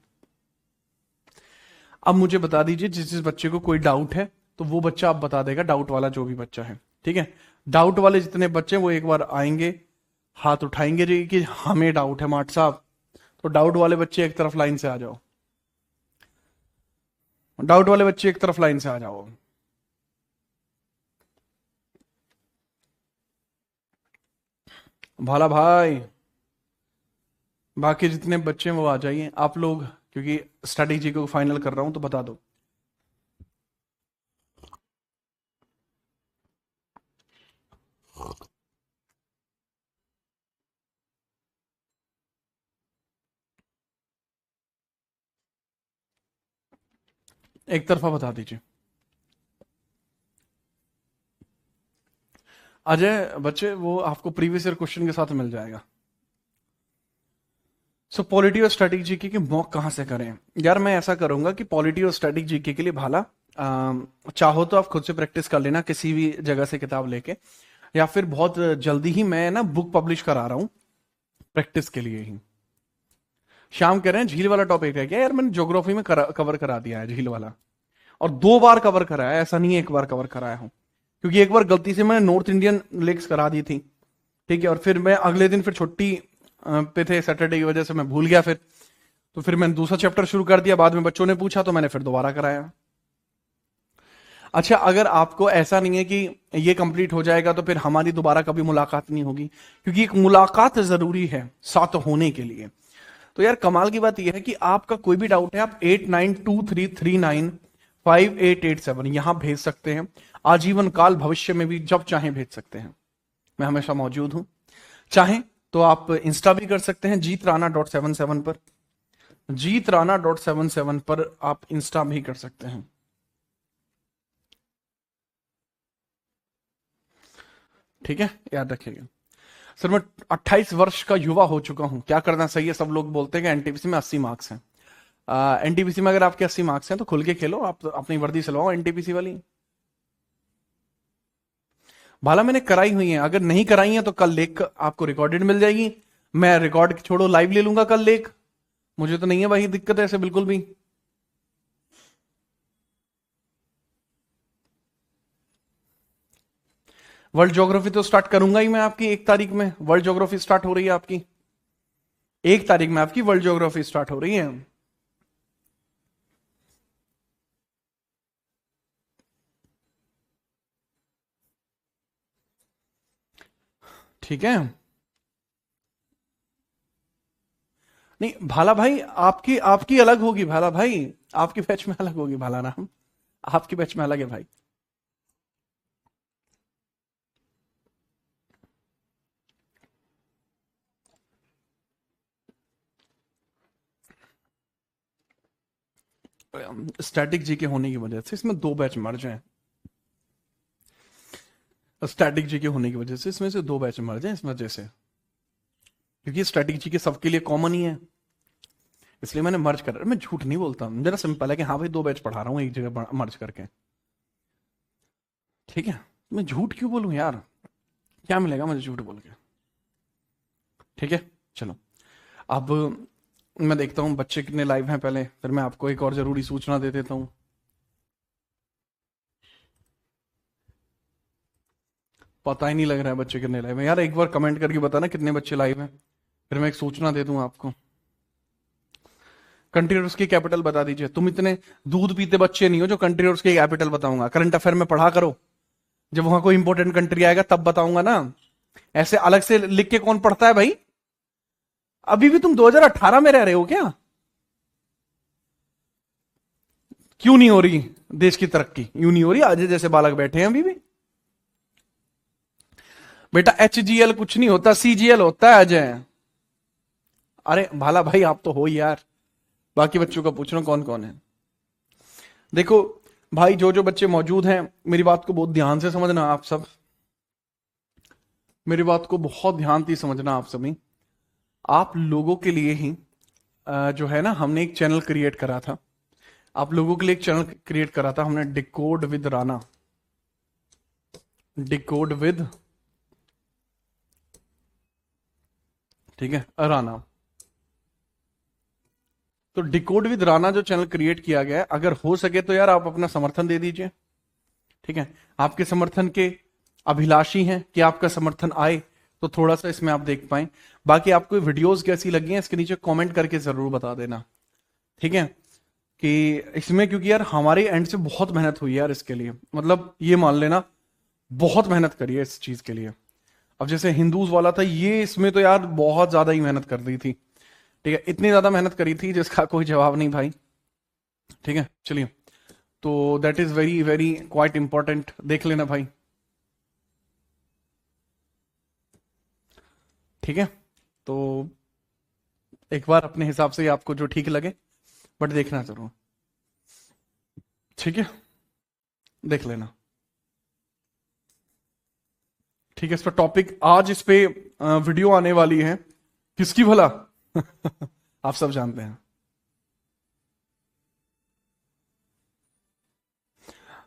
अब मुझे बता दीजिए, जिस बच्चे को कोई डाउट है तो वो बच्चा आप बता देगा, डाउट वाला जो भी बच्चा है, ठीक है। डाउट वाले जितने बच्चे वो एक बार आएंगे, हाथ उठाएंगे जी कि हमें डाउट है माट साहब। तो डाउट वाले बच्चे एक तरफ लाइन से आ जाओ, डाउट वाले बच्चे एक तरफ लाइन से आ जाओ। भाला भाई, बाकी जितने बच्चे हैं वो आ जाइए आप लोग, क्योंकि स्ट्रेटेजी को फाइनल कर रहा हूं तो बता दो। एक तरफा बता दीजिए। अजय बच्चे, वो आपको प्रीवियस ईयर क्वेश्चन के साथ मिल जाएगा। सो पॉलिटी और स्टैटिक जीके के मॉक कहां से करें? यार मैं ऐसा करूंगा कि पॉलिटी और स्टैटिक जीके के लिए भाला चाहो तो आप खुद से प्रैक्टिस कर लेना किसी भी जगह से किताब लेके, या फिर बहुत जल्दी ही मैं ना बुक पब्लिश करा रहा हूं प्रैक्टिस के लिए ही। श्याम कह रहे हैं झील वाला टॉपिक है क्या? यार मैंने ज्योग्राफी में कवर करा दिया है झील वाला, और 2 बार कवर कराया है, ऐसा नहीं है 1 बार कवर कराया हूं, क्योंकि एक बार गलती से मैंने नॉर्थ इंडियन लेक्स करा दी थी, ठीक है, और फिर मैं अगले दिन फिर छुट्टी पे थे, सैटरडे की वजह से मैं भूल गया फिर, तो फिर मैंने दूसरा चैप्टर शुरू कर दिया, बाद में बच्चों ने पूछा तो मैंने फिर दोबारा कराया। अच्छा, अगर आपको ऐसा नहीं है कि ये कंप्लीट हो जाएगा तो फिर हमारी दोबारा कभी मुलाकात नहीं होगी, क्योंकि एक मुलाकात जरूरी है साथ होने के लिए, तो यार कमाल की बात यह है कि आपका कोई भी डाउट है आप 8923395887 यहां भेज सकते हैं, आजीवन काल भविष्य में भी जब चाहें भेज सकते हैं, मैं हमेशा मौजूद हूं। चाहें तो आप इंस्टा भी कर सकते हैं jeetrana.77 पर, jeetrana.77 पर आप इंस्टा भी कर सकते हैं। ठीक है, याद रखिएगा। सर मैं 28 वर्ष का युवा हो चुका हूं, क्या करना सही है? सब लोग बोलते हैं कि एनटीपीसी में 80 मार्क्स हैं। एनटीपीसी में अगर आपके 80 मार्क्स हैं तो खुल के खेलो, आप अपनी वर्दी सिलवाओ एनटीपीसी वाली। भाला मैंने कराई हुई है, अगर नहीं कराई है तो कल लेख आपको रिकॉर्डेड मिल जाएगी, मैं रिकॉर्ड छोड़ो लाइव ले लूंगा कल लेख, मुझे तो नहीं है भाई दिक्कत है ऐसे बिल्कुल भी। वर्ल्ड ज्योग्राफी तो स्टार्ट करूंगा ही मैं आपकी 1 तारीख में, वर्ल्ड ज्योग्राफी स्टार्ट हो रही है आपकी 1 तारीख में, आपकी वर्ल्ड ज्योग्राफी स्टार्ट हो रही है। ठीक है, नहीं भाला भाई आपकी आपकी अलग होगी, भाला भाई आपकी बैच में अलग होगी, भाला नाम आपकी बैच में अलग है भाई। स्टैटिक जी के होने की वजह से इसमें 2 बैच मर्ज हैं, स्टैटिक जी के होने की वजह से इसमें से 2 बैच मर्ज हैं इस वजह से, क्योंकि स्टैटिक जी के सबके लिए कॉमन ही है, इसलिए मैंने मर्ज कर, मैं झूठ नहीं बोलता, मेरा सिंपल है कि हाँ भाई 2 बैच पढ़ा रहा हूँ एक जगह मर्ज करके, ठीक है, मैं झूठ क्यों बोलूं यार, क्या मिलेगा मुझे झूठ बोल के? ठीक है, चलो अब मैं देखता हूं बच्चे कितने लाइव हैं पहले, फिर मैं आपको एक और जरूरी सूचना दे देता हूं। पता ही नहीं लग रहा है बच्चे कितने लाइव हैं यार, एक बार कमेंट करके बताना कितने बच्चे लाइव हैं, फिर मैं एक सूचना दे दूं आपको। कंट्री और उसकी कैपिटल बता दीजिए, तुम इतने दूध पीते बच्चे नहीं हो जो कंट्री और उसकी कैपिटल बताऊंगा, करंट अफेयर में पढ़ा करो, जब वहां कोई इंपॉर्टेंट कंट्री आएगा तब बताऊंगा ना, ऐसे अलग से लिख के कौन पढ़ता है भाई? अभी भी तुम 2018 में रह रहे हो क्या? क्यों नहीं हो रही देश की तरक्की? यूं नहीं हो रही, आज जैसे बालक बैठे हैं अभी भी। बेटा HGL कुछ नहीं होता, CGL होता है अजय। अरे भाला भाई आप तो हो ही यार, बाकी बच्चों का पूछ रहा हूं कौन कौन है। देखो भाई, जो जो बच्चे मौजूद हैं मेरी बात को बहुत ध्यान से समझना, आप सब मेरी बात को बहुत ध्यान से समझना, आप सभी, आप लोगों के लिए ही जो है ना हमने एक चैनल क्रिएट करा था, आप लोगों के लिए एक चैनल क्रिएट करा था हमने, decode with Rana, decode with, ठीक है, राणा। तो डिकोड विद राणा जो चैनल क्रिएट किया गया है, अगर हो सके तो यार आप अपना समर्थन दे दीजिए, ठीक है, आपके समर्थन के अभिलाषी हैं कि आपका समर्थन आए तो थोड़ा सा इसमें आप देख पाए। बाकी आपको वीडियोस कैसी लगी हैं इसके नीचे कमेंट करके जरूर बता देना, ठीक है, कि इसमें क्योंकि यार हमारे एंड से बहुत मेहनत हुई है यार इसके लिए, मतलब ये मान लेना बहुत मेहनत करी है इस चीज के लिए। अब जैसे हिंदूज वाला था ये, इसमें तो यार बहुत ज्यादा ही मेहनत कर दी थी, ठीक है, इतनी ज्यादा मेहनत करी थी जिसका कोई जवाब नहीं भाई, ठीक है। चलिए, तो that is very very quite important, देख लेना भाई, ठीक है। तो एक बार अपने हिसाब से आपको जो ठीक लगे बट देखना जरूर, ठीक है, देख लेना, ठीक है। इस पर टॉपिक आज इस पे वीडियो आने वाली है, किसकी भला आप सब जानते हैं।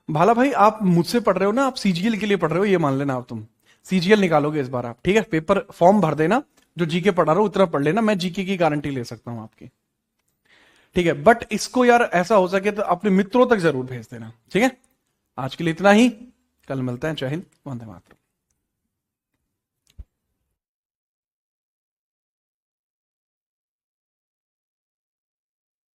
भाला भाई आप मुझसे पढ़ रहे हो ना, आप CGL के लिए पढ़ रहे हो, ये मान लेना, आप तुम CGL निकालोगे इस बार आप, ठीक है, पेपर फॉर्म भर देना, जो जीके पढ़ा रहा हूं उतना पढ़ लेना, मैं जीके की गारंटी ले सकता हूं आपकी, ठीक है। बट इसको यार ऐसा हो सके तो अपने मित्रों तक जरूर भेज देना, ठीक है। आज के लिए इतना ही, कल मिलते हैं। जय हिंद, वंदे मातरम।